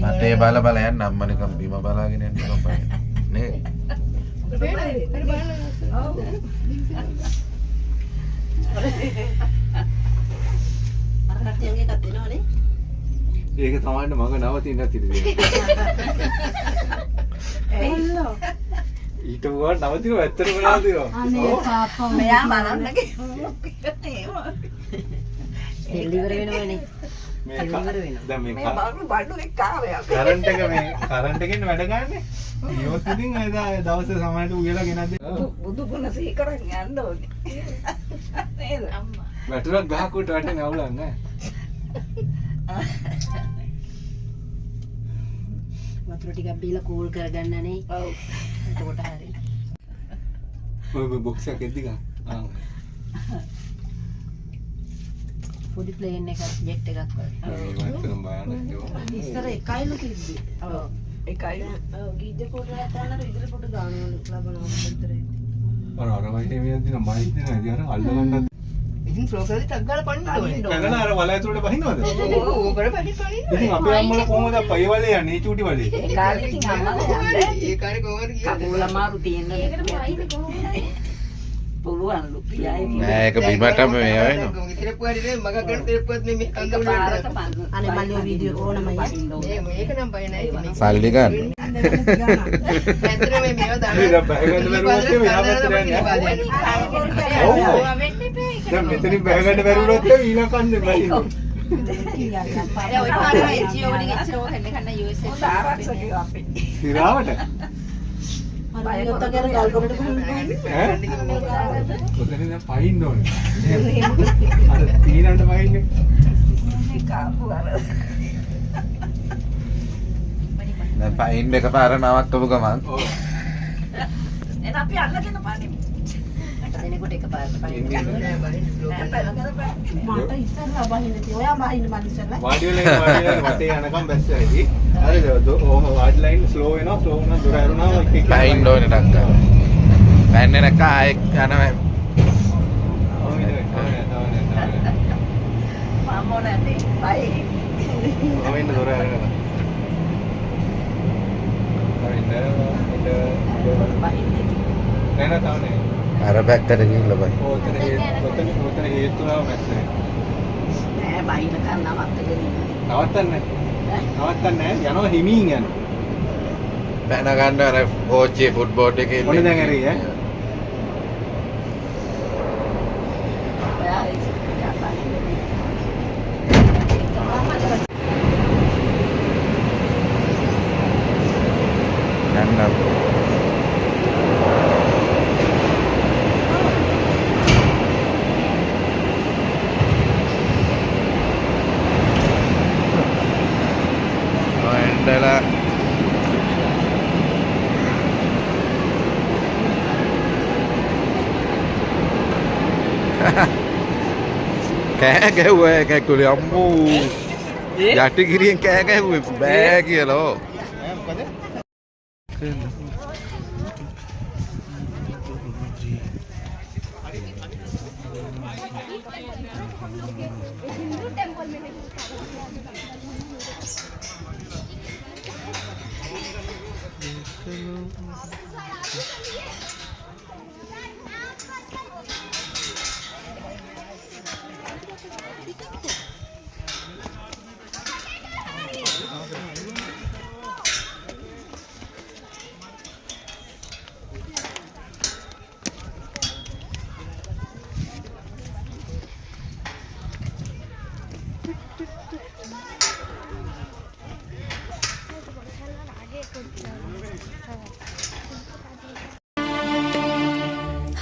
මට ඒ බල යන්න අම්ම නිකන් බිම බලාගෙන යන්න බෑ නේ අර කට්ටියන්ගේ එකක් දෙනවනේ. ඒක තමයි මම නවතින්න තියන්නේ. අල්ලෝ. ඊට වඩා නවතිනවා ඇත්තටම නවතිනවා. අනේ පාපා මෙයා බලන්නගේ. ඩෙලිවරි වෙනවනේ. මේ දැන් මේ බඩු එක්කාවේ කරන්ට් එක මේ කරන්ට් එකෙන් වැඩ ගන්නනේ. ඊයොත් ඉතින් එදා දවසේ සමහරට උයලා ගෙනත් දෙන්න. බුදු ගුණ සිහි කරන් යන්න ඕනේ. නේද? අම්මා. වැටුණක් ගහකුවට වැටෙන්නේ අවුලක් නැහැ. වතුර ටිකක් බීලා කූල් කරගන්නනේ. ඔව්. එතකොට හරි. ඔය බොක්ස් එකක් එද්දි ගන්න. ආ. පොඩි ප්ලේන් එකක් ජෙට් එකක් වගේ. වත්තම් බයන්න. ඉස්සර එකයිලු තිබ්බේ. ඔව්. එකයි. ඔව් ගිජ්ජ පොඩ නැතනර ඉදිරි පොඩ ගානවලු ලබනවා විතරේ. අර වගේ මේ දින මයික් දෙනවා ඉතින් අර අල්ල ගන්නත්. ඉතින් ෆ්ලෝකරි ටක් ගාලා පනින්න ඕනේ. නැගලා අර වල ඇතුලට බහිනවද? ඔව් ඕකට පනින්න. ඉතින් අපේ අම්මලා කොහොමද පයි වලේ යන්නේ චූටි වලේ? ඒ කාලේ ඉතින් අම්මලා යන්නේ. ඒ කාලේ කොහොමද කියන්නේ? කකුල අමාරු තියෙන. ඒකට පයින්නේ කොහොමද? පුළුවන්ලු. නෑ ඒක බිමටම මේ වෙනවා. තිරපුවාරි නේ මග ගන්න තිරපුවත් නේ මේ කන්ද වල. අනේ මල්ලෝ වීඩියෝ ඕනම මේක නම් බය නැහැ. සල්ලි ගන්න. පැත්තට මේ මේවා දාන්න. ඉතින් බෑගකට බැරුවොත් මෙහා පැත්තට යන්නේ. දැන් මෙතනින් බෑගකට බැරුවොත් ඊළඟ කන්නේ බයි. ඔය පාරේ ජියෝ වලින් එච්චර ඔය හැම කන්න US එක ආරක්ෂකයෝ අපේ. සිරාවට බයකොත කර ගල්කොඩට ගහන්න. ඔතනින් දැන් පයින්න ඕනේ. අර තීනන්ට පයින්නේ. මේ කාපු අර. දැන් පයින් එකපාර නවත්තපු ගමන්. ඔව්. එන අපි අල්ලගෙන පානේ. දෙනෙකුට එකපාරට පයින් ගන්න නෑ බයි. මට ඉස්සරහා බහින්න තියෙනවා. ඔයා බහින්න මන් ඉස්සරහා. වාඩි වෙලා වටේ යනකම් බැස්ස ඇති. හරිද? ඔහොම වාඩි ලයින් ස්ලෝ වෙනවා. ස්ලෝ වුණා දොර ඇරුණා එක එක පයින් ඕනේ ටක් ගන්න. පයින් එක ආයෙ යනවා. මම නැති බයි. ආවෙන්න දොර ඇරෙනවා. නෑ තාම නෑ. අර පැත්තට ගිහිල්ලා බයි. ඔතන හේතුණා මැස්සේ. නෑ බයින කන්න නවත්තගෙන ඉන්න. නවත්තන්නේ යනවා හිමින් යනවා. බැන ගන්න අර කෝච්චියේ ෆුට්බෝල් එකේ ඉන්නේ. මොන දැන් ඇරි ඈ? ඔයා ඉස්සරහා බයින්න. කෑ ගැහුවා කැක්කුලේ අම්මෝ යටි ගිරියෙන් කෑ ගැහුවේ බෑ කියලා. මොකද?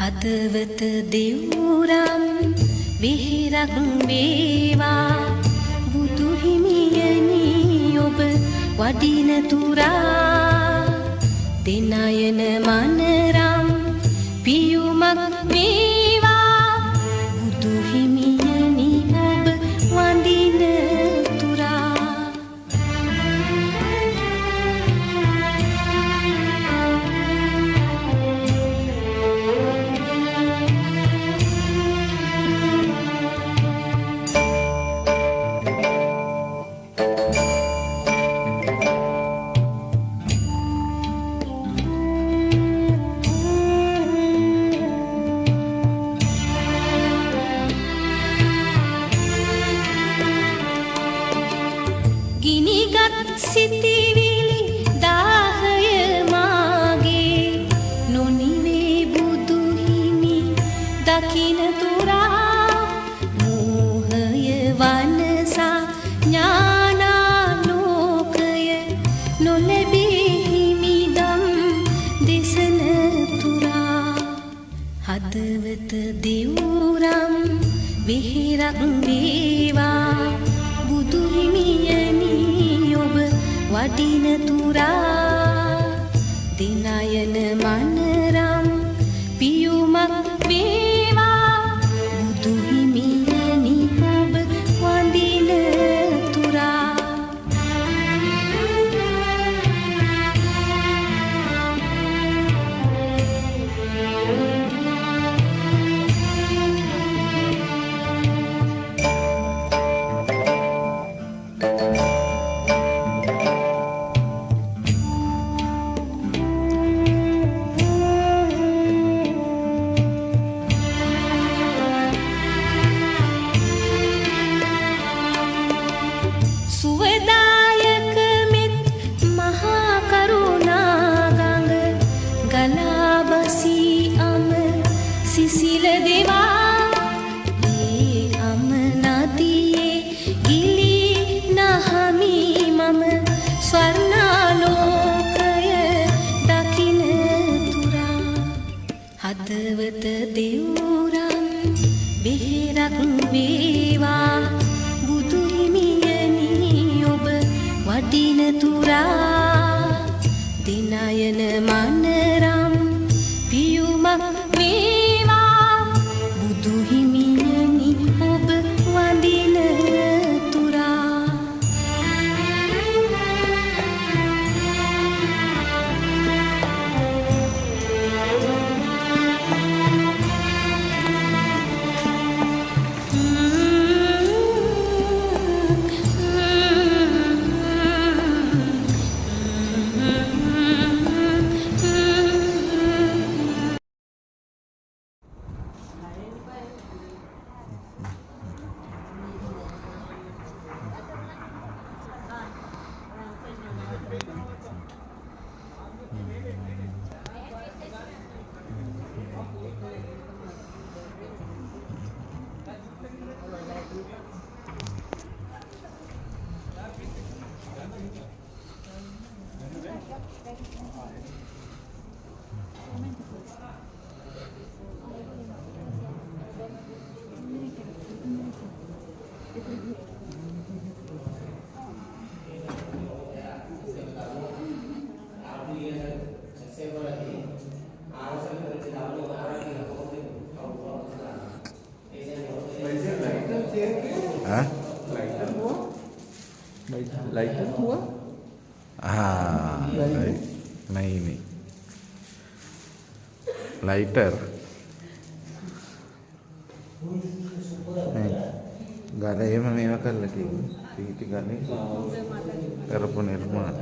හදවත දෙවුරම් විහිරක් වේවා බුදු හිමියනි ඔබ වඩින තුරා දිනයන මනරම් පියුමක් වේවා බුදු හිමියනි ඔබ වඳින තුරා. දකින තුරා මෝහය වනසා ඥානාලෝකය නොලැබී හිමිදම් දෙසන තුරා හදවත දෙවුරම් විහිරක් වේවා බුදු හිමියනි ඔබ වඩින තුරා දිනයන මනරම් පියුමක් වේවා බුදු හිමියනි ඔබ වඳින තුරා සුවදායක මෙත් මහා කරුණා ගඟ ගලා බසී අම සිසිල දෙවා ඒ අම නදියේ ගිලී නහමි මම ස්වර්ණාලෝකය දකින තුරා හදවත දෙවුරම් බෙහෙරක් වේවා බුදු හිමියනි ඔබ වඩින තුරා දිනයන මනරම් පියුමක් වේවා බුදු හිමියනි ඔබ වඳින තුරා Hah? Lighter tua? Nah ini lighter. Gak ada yang memakan lagi. Tiga nih. Telepon rumah.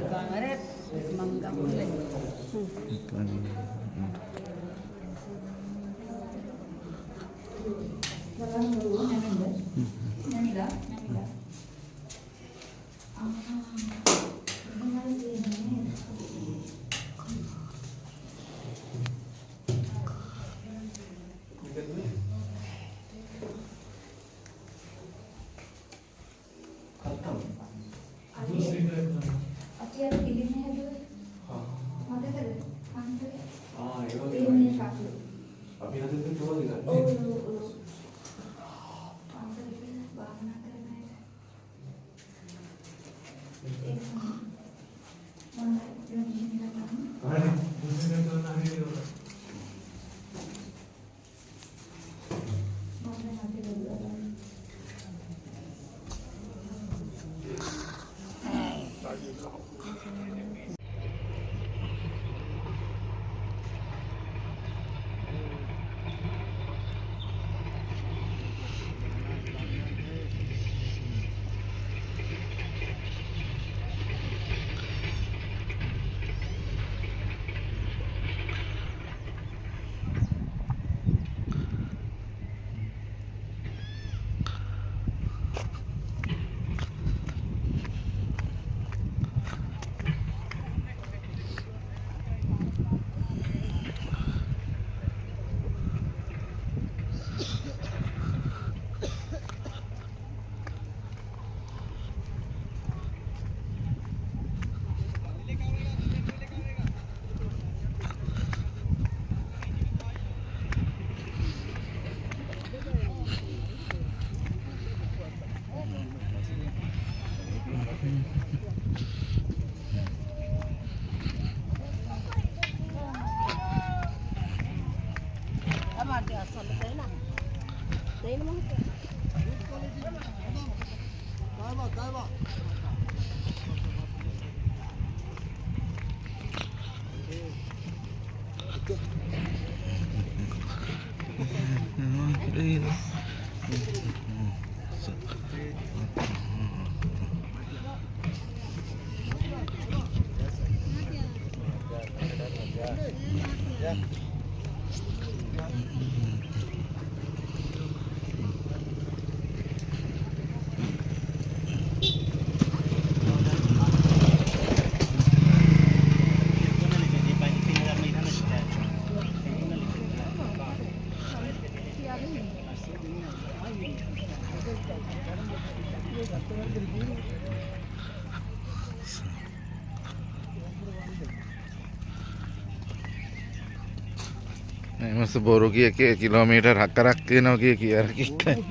මස් බොරු කිය කිලෝමීටර් 4ක් තියෙනවා කිය අර කිට්ටයි.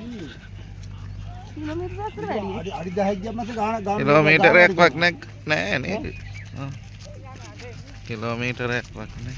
කිලෝමීටරයක් වක් නෑ නේද? කිලෝමීටරයක් වක් නෑ.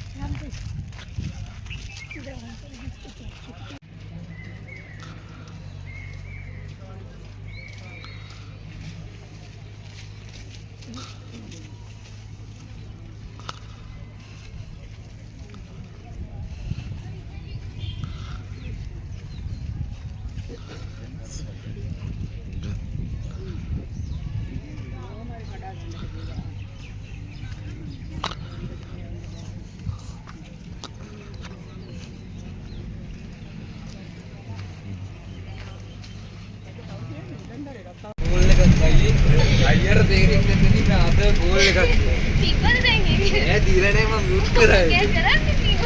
අයියර තේරෙන්නේ නැති නේ අද ගෝල් එකක් තිබ්බද දැන් ඒක ඈ දීලා නෑ මම මියුට් කරා ඒක කරන්නේ තිබ්බ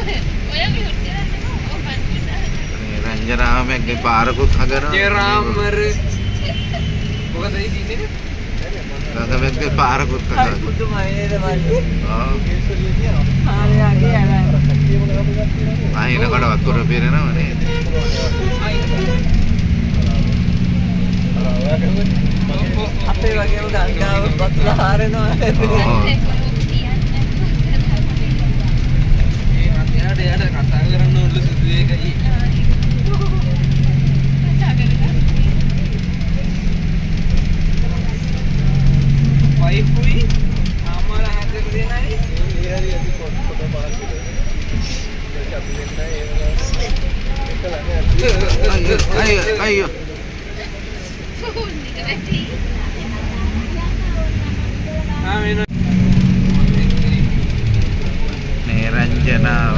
ඔය මියුට් කරන්නේ ඔව් මන් රංජනාමගේ පාරකුත් හදනවා ජයරාමර මොකද ඒ කියන්නේ රංජනාමගේ පාරකුත් හදනවා පුදුමයි නේද මල්ලි ආ ආලයාගේ අයින කඩ වතුර පිරෙනවා නේද අපේ වගේම ගංගාව වතුර හරනවා යට කතා කරන්න ඕන සුදු එකයි වයිෆුයි අම්මලා හැදෙන්න දෙනයි හරි අපි ෆොටෝ පාස් කරලා අපි දෙන්නයි ඒක අයියෝ නිරංජනාව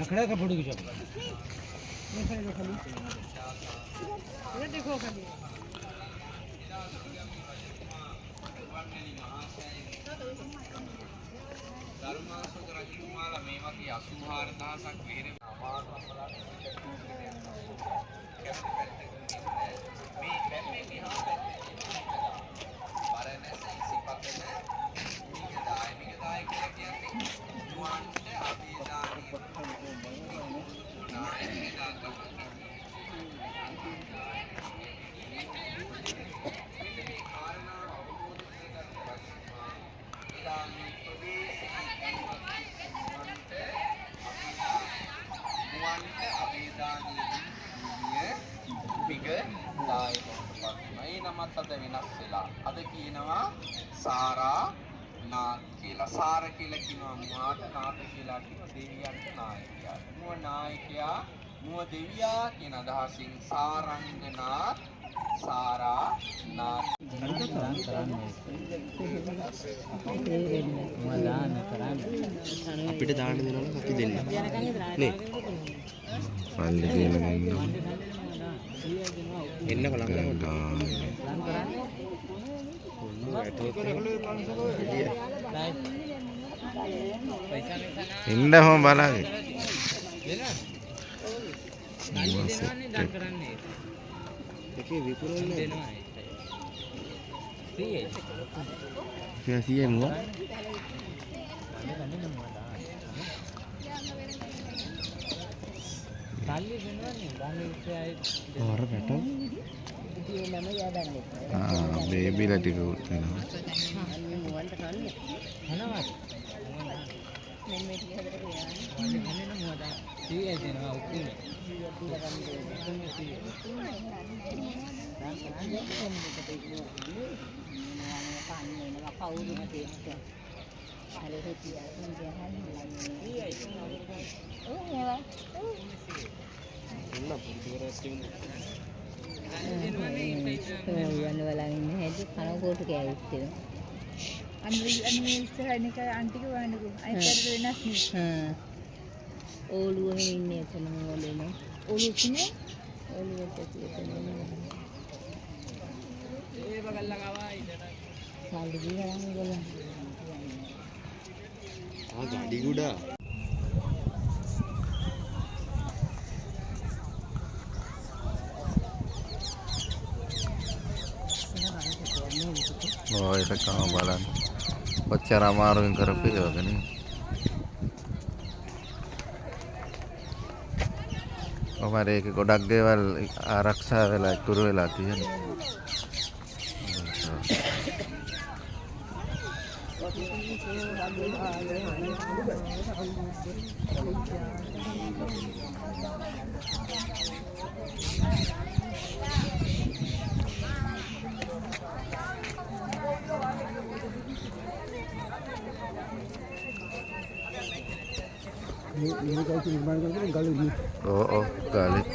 खड़ा का फोटो खींचो देखो खाली ධර්මාශෝක රජතුමාලා මේ වගේ 84000ක් වෙහෙර මේ පැත්තේ දිහා පරණැස ඉසිපතන මිගදාය කියලා කියන්නේ නුවන්ට අභිදානිය මේ නමත් අද වෙනස් වෙලා අද කියනවා සාරා නාත් කියලා. සාර කියලා කියනවා මුවාට, නාත් කියලා කියනවා දෙවියන්ට නායකයා. මුව නායකයා, මුව දෙවියා කියන අදහසින් සාරංගනාත්, සාරා නාත් අපිට දාන්න දෙනවනම් අපි දෙන්න නේ පල්ලි කියලා එන්න බලන්න එන්න හොම බලන්න එකේ විකුණන්නේ දෙනවා ඒක 100යි මුවා සල්ලි දෙනවනේ ගානේ ඉස්සයි ඔර පැටව බේබිලා ටික උත්නවා මුවන්ට කන්නේ හනවත් මෙන්න මේ ටික හදට ගියා වන්නේ නෑ මුවද 100යි දෙනවා උකුනේ ඕලුව ඉන්නේ එතන වලේන ඕලුව කියන්නේ ඕලුවට තියෙන ඒ බගල් ලගාවා ඉඳලා සල්ලි දීලා ගලන් गाड़ी गुड़ा oh itu kamu balan cara maru yang kerpi ya kan ini हमारे के गोडक देवल आरक्षा वेला कुरु वेला तियन oh galit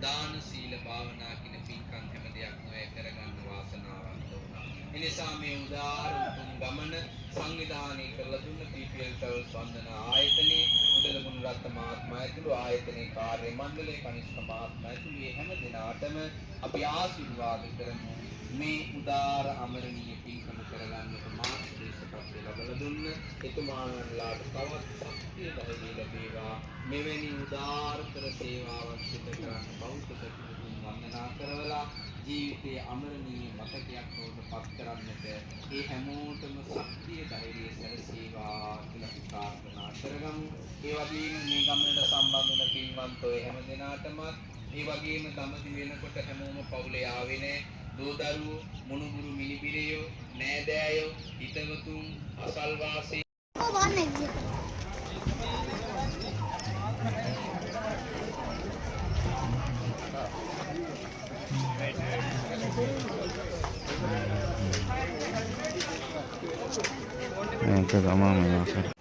දාන සීල භාවනා කියන පින්කම් හැම දෙයක්ම කරගන්න වාසනාවන්ත වුණා. එනිසා මේ උදාාර උතුම් ගමන සංවිධානය කරලා දුන්න PPL Travels වන්දනා ආයතනයේ මුදලගුණ රත්න මහත්මයා ඇතුළු ආයතනයේ කාර්ය මණ්ඩලයේ කනිෂ්ඨ මහත්මයා ඇතුළු මේ හැම දිනාටම අපි ආශිර්වාද කරමු මේ උදාර අමරණීය පින්කම කරගන්නට මාත් දේශපත්‍ය ලැබලා දුන්න එතුමාණන්ලාට තවත් ශක්තිය ධෛර්යය ලැබේවා මෙවැනි උදාරතර සේවාවක් සිදු කරන්න බෞද්ධ ප්‍රතිපදින් වන්දනා කරවලා ජීවිතයේ අමරණීය මතකයක් වුණ පත් කරන්නට ඒ හැමෝටම ශක්තිය ධෛර්යය සැලසේවා කියලා ප්‍රාර්ථනා කරගමු. ඒ වගේම මේ ගමනට සම්බන්ධ වන පින්වන්තෝ හැම දිනාටම ඒ වගේම දඹදි වෙනකොට හැමෝම පවුලේ ආවේ නැහැ. දෝ දරුවෝ මොනුගුරු මිනිබිරයෝ නෑදෑයෝ හිතවතුන් අසල්වාසී Itu sama mengasar.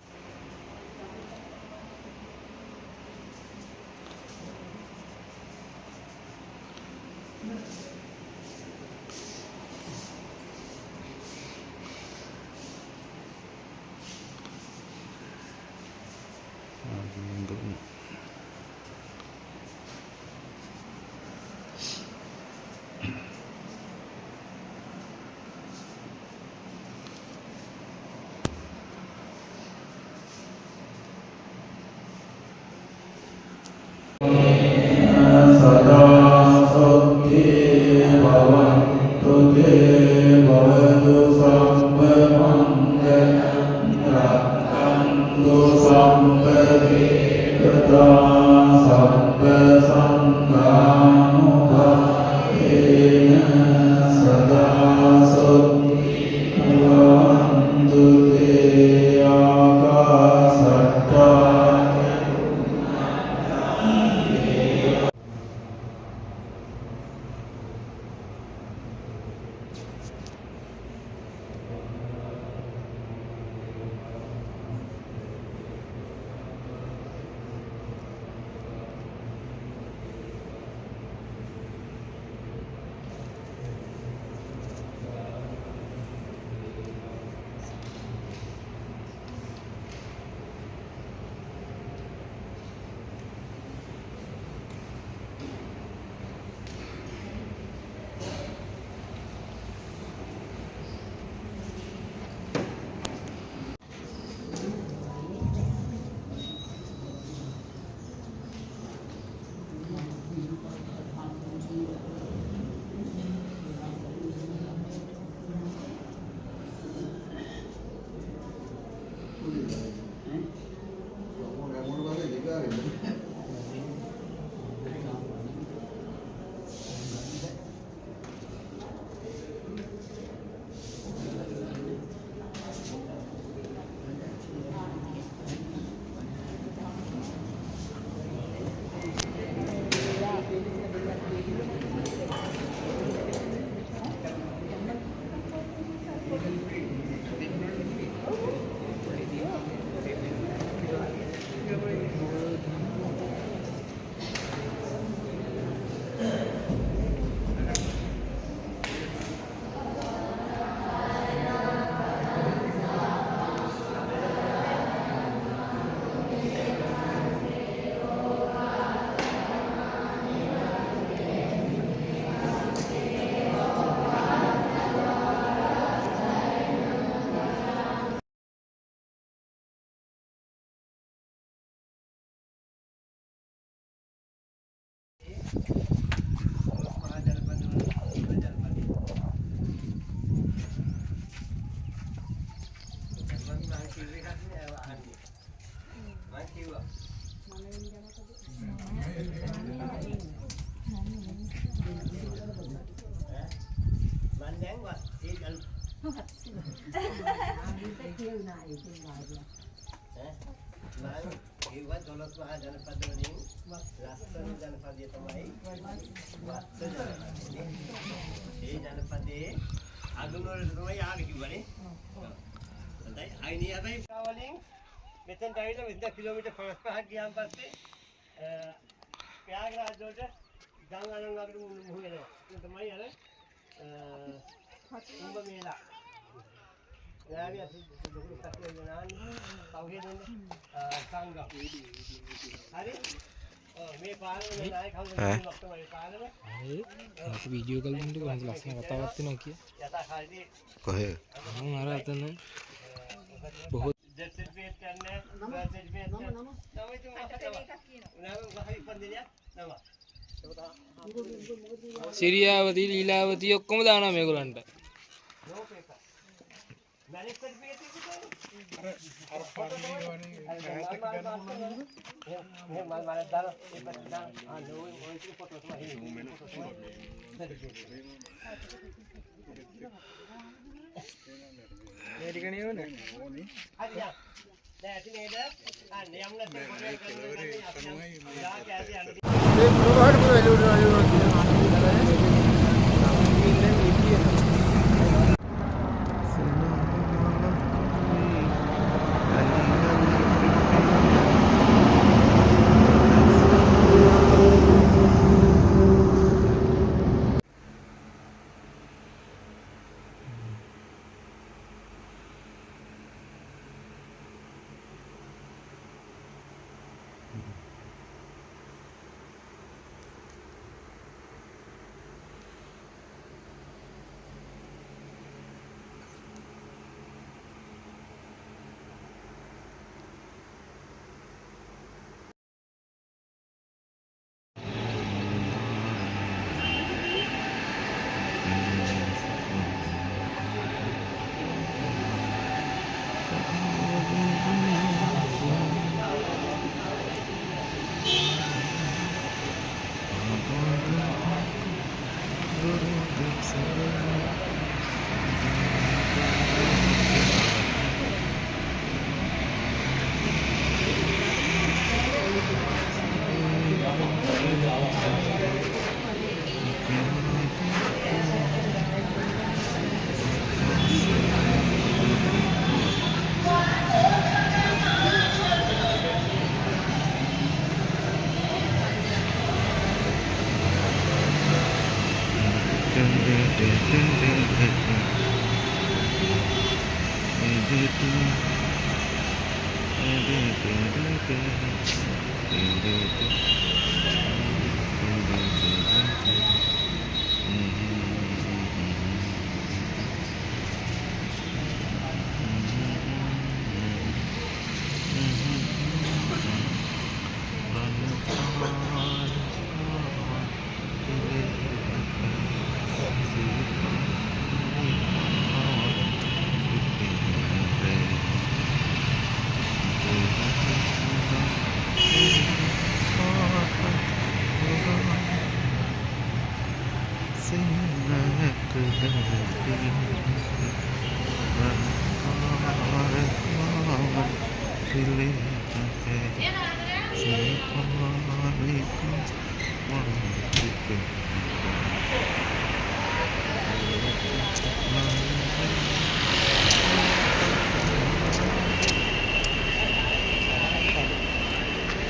මෙතෙන් ඇවිල්ලා මෙතන කිලෝමීටර් 55ක් ගියාන් පස්සේ ප්‍රයාග්‍රාජ වලට ගංගානම් අපිට මුහු වෙනවා. ඒක තමයි අර කුම්භ මේලා. වීඩියෝ කල් දෙන්නකෝ මම ලස්සන කතාවක් තියෙනවා කිය. කොහේ? මම අර අතන බොහෝ සිරියාවති ලීලාවති ඔක්කොම දානවා මේගොල්ලන්ට.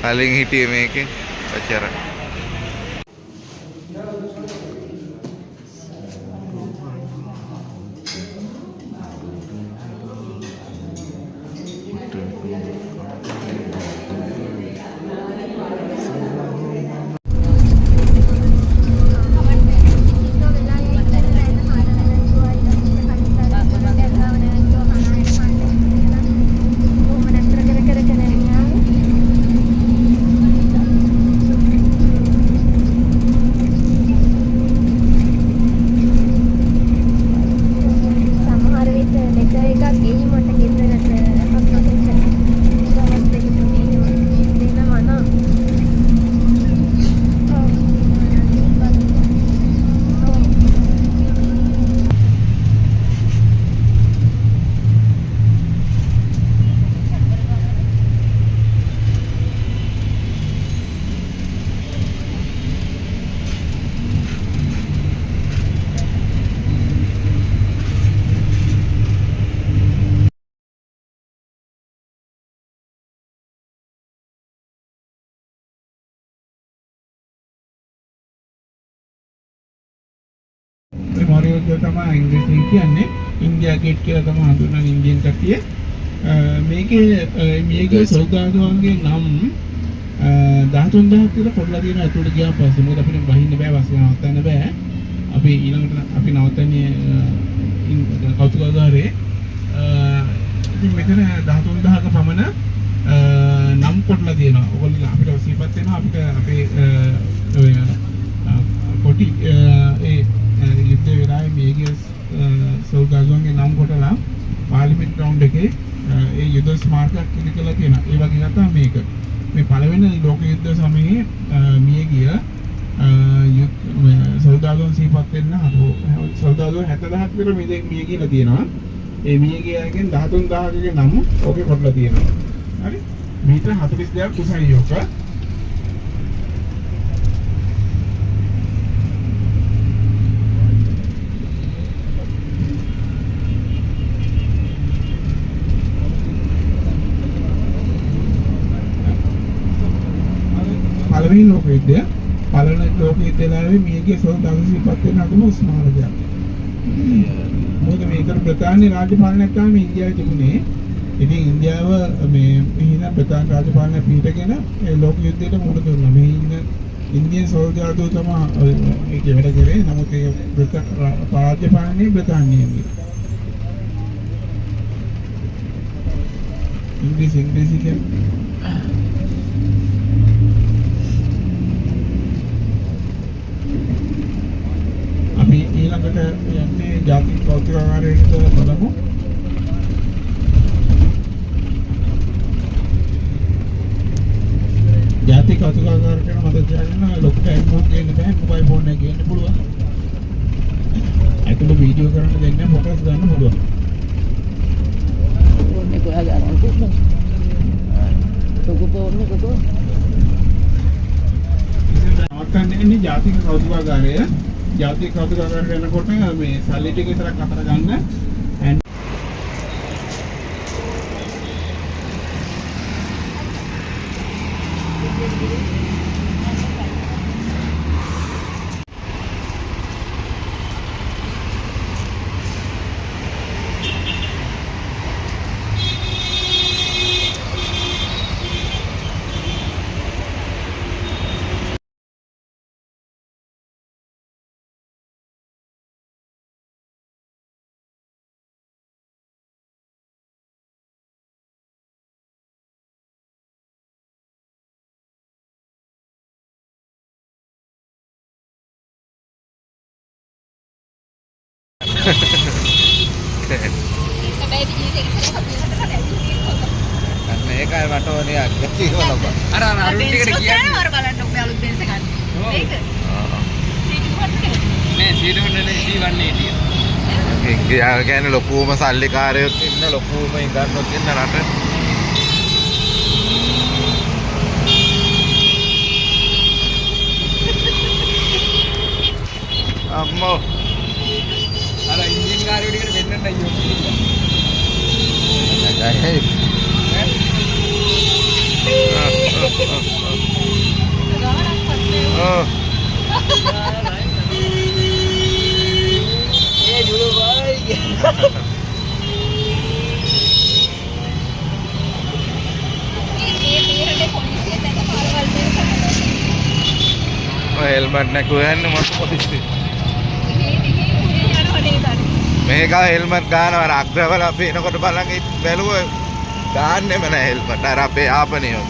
කලින් හිටියේ මේකේ අචර කියලා තමයි ඉංග්‍රීසියෙන් කියන්නේ. ඉන්දියා ගේට් කියලා තමයි හඳුන්වන්නේ ඉන්දියන් කට්ටිය. මේකේ සෞදාගාරගේ නම් 13000ක් විතර පොඩ්ඩක් තියෙනවා ඇතුළට ගියාන් පස්සේ. මොකද අපිට බහින්න බෑ, බස් එක නවත්තන්න බෑ. අපි ඊළඟට අපි නවත්තන්නේ කෞතුකාගාරේ. ඉතින් මෙතන 13000ක පමණ නම් කොටලා තියෙනවා. ඔයගොල්ලෝ අපිට සිහිපත් වෙනවා අපිට අපේ කොටි යුද්ධ වෙලාවේ මේගේ සෞදාගාරගේ නම් කොටලා පාර්ලිමේන්තු ග්‍රවුන්ඩ් එකේ ඒ යුද්ධ ස්මාරකයක් ඉදිකලා තියෙනවා. ඒ වගේ තමයි මේක. මේ පළවෙනි ලෝක යුද්ධ සමයේ මියගිය සෞදාගාරන් සිහිපත් වෙන්න සෞදාගාර 70000ක් විතර මිය ගිහලා තියෙනවා. ඒ මියගිය අයගෙන් 13000කගේ නම් ඔකේ කොටලා තියෙනවා. හරි? මීටර 42ක් කුසයි යෝක. පළවෙනි ලෝක යුද්ධය වෙලාවේ මියගිය සෞදාගාර සිහිපත් වෙන අගම ස්මාරකයක්. මොකද මේකට බ්‍රිතාන්‍ය රාජපාලනයක් තමයි ඉන්දියාවේ තිබුණේ. ඉතින් ඉන්දියාව මේ ඉහින බ්‍රිතාන්‍ය රාජපාලනය පිටගෙන ඒ ලෝක යුද්ධයට මුහුණ දුන්නා. මේ ඉන්න ඉන්දියන් සෝල්ජර්දෝ තමයි ඒක වැඩ කරේ. නමුත් ඒ රාජපාලනයේ බ්‍රිතාන්‍යයේ ඉංග්‍රීසි කියන්නේ අපි ඊළඟට යන්නේ ජාතික කෞතුකාගාරයට බලමු. ජාතික කෞතුකාගාරයට මම කියන්නේ ලොකු ටයිම් ෆෝන් ගේන්න බෑ, මොබයිල් ෆෝන් එක ගේන්න පුළුවන්. ඒකල වීඩියෝ කරන්න දෙන්නේ ෆොටෝස් ගන්න පුළුවන්. ෆෝන් එක ගන්න පුළුවන්. ෆෝන් එක කොහොමද? නවත්තන්නේ ජාතික කෞතුකාගාරය. ජාතික කෞතුකාගාරයට යනකොට මේ සල්ලි ටික විතරක් අතර ගන්න මේකයි මට ඕනේ අග්ගටි වලබ. අර අරුන් ටිකට කියන්නේ. අර බලන්න ඔබ අලුත් බෙන්ස් එකක්. මේක. නේ සීඩුන්නේ නේ C180 තියෙනවා. ඒ කියන්නේ ලොකුම සල්ලිකාරයෙක් ඉන්න ලොකුම ඉඳන්වත් ඉන්න රට. අම්මෝ අර ඉන්ජින් කාර්යෝ ටිකට වෙන්නට අයියෝ. නැගයි. ඒ ජුලු බයි. හෙල්මට් නැකුව යන්නේ මට පොලිසිය. මේක හෙල්මට් ගන්නවා අර අග්‍රවල අපි එනකොට බලන් බැලුවා ගන්නෙම නැහැ හෙල්මට් අර අපේ ආපනියෝ.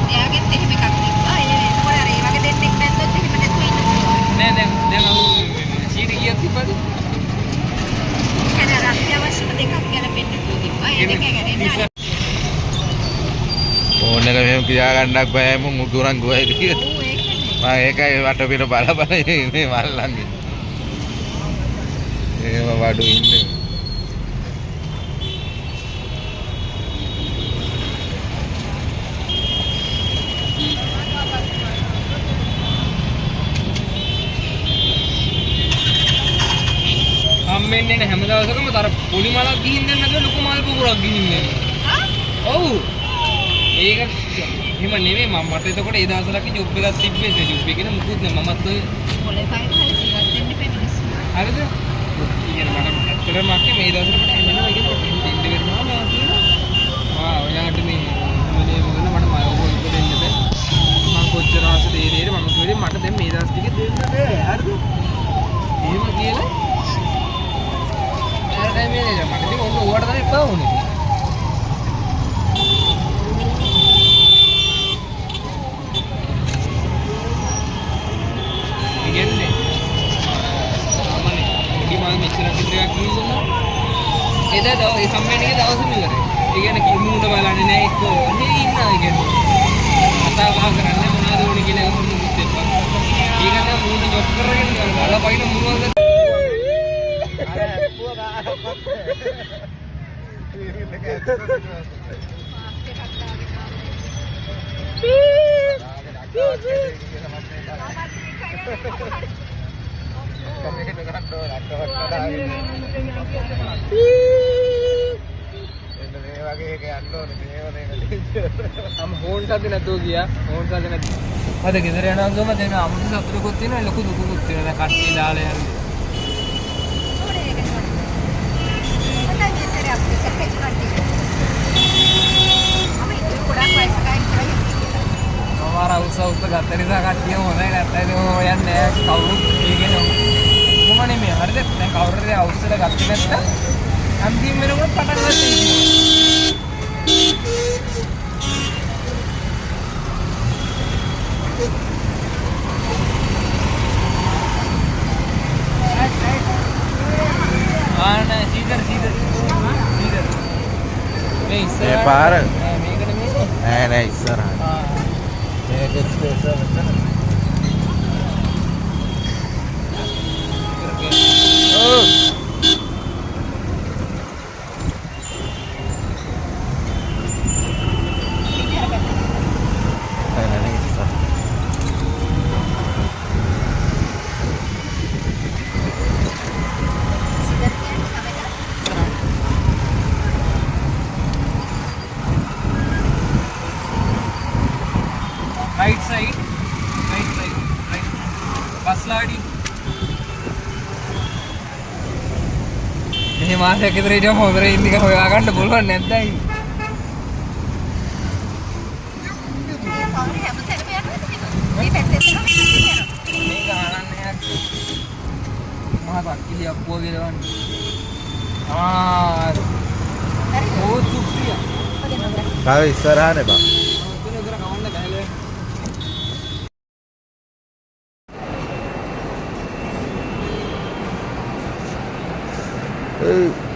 එයාගෙත් එහෙම එකක් තිබ්බා. ඒ එතකොට අර ඒ වගේ දෙන්නෙක් බැන්දොත් එහෙම නැතුව ඉන්න පුළුවන්. කියා ගන්නක් බෑ මම උතුරන් ගොයිද කියලා. මම ඒකයි වටපිට බල බල ඉන්නේ මල්ලන්ගේ. එහෙම වඩු ඉන්නේ. හම්බෙන්නේ නැහැ හැම දවසකම තර පොලි මලක් ගිහින් දෙන්න නැතුව ලොකු මල් පුපුරක් ගිහින් දෙනවා. ඔව්. ඒක එහෙම නෙමෙයි මට එතකොට ඒ දවස්වලක ජොබ් එකක් තිබ්බේ ඒ ජොබ් එකේ මුකුත් නෑ මමත් ඔය පොලේ පයින් හරි ජීවත් වෙන්න පෙමිනිස්. හරිද? ඉතින් මට ඇත්තටම මක්කේ මේ දවස්වල මට එන්නවා කියන දෙන්න වෙනවා මම කියනවා. ඔයාලට මේ මොලේ මොකද මට මම ඔය දෙන්න බෑ. මම කොච්චර ආසද ඒ දේට මම කිව්වේ මට දැන් මේ දවස් ටිකේ දෙන්න බෑ. හරිද? එහෙම කියලා මේ මට ඉතින් ඔන්න ඕවට තමයි එපා වුනේ. ඉගෙනනේ. සාමාන්‍ය පොඩි මල් මෙච්චර කිද්දයක් කිව්වොත් එදා ඒ සම්මේලනයේ දවසම ඉවරයි. ඒ කියන්නේ කිමුණට බලන්නේ නැහැ එක්ක මේ ඉන්නවා කියන්නේ. කතා බහ කරන්නේ මොනවද ඕනේ කියලා මොනුත් එපා. ඒකට මූණ ජොබ් කරගෙන ගාලා පයින් මුරුවද हम होन साथ නැතුව ගියා හෝන් සාද නැති. අද ගෙදර යනවා ගම දැන් අමුතු සතුටකුත් තියෙනවා ලොකු දුකකුත් තියෙනවා. දැන් කට්ටිය දාලා යන්නේ. हमारा उस गत्ता නිසා කට්ටිය හොඳයි නැත්නම් යන්නේ නැහැ කවුරුත් ඒකේ නෝ මොමනේ මේ හරිද දැන් කවුරුද අවුස්සල ගත්තේ නැත්නම් අන්තිම වෙනකොට පටන් ගන්න ඉන්නවා ආන සීදර් මේ ඉස්සර ඒ පාර මේක නෙමෙයි නෑ ඉස්සරහ මේක ස්පේෂල් එක ඕ राइट साइड बसलाड़ी මේ මාසයක් විතර ඉඳන් හොඳට ඉන්දික හොයා ගන්න පුළුවන් නැද්දයි මේක ආනන්නේ මහා බක්කිලි අප්පුව ගෙලවන්නේ ඕ සුප්‍රිය කාව ඉස්සරහනේ බා Hey.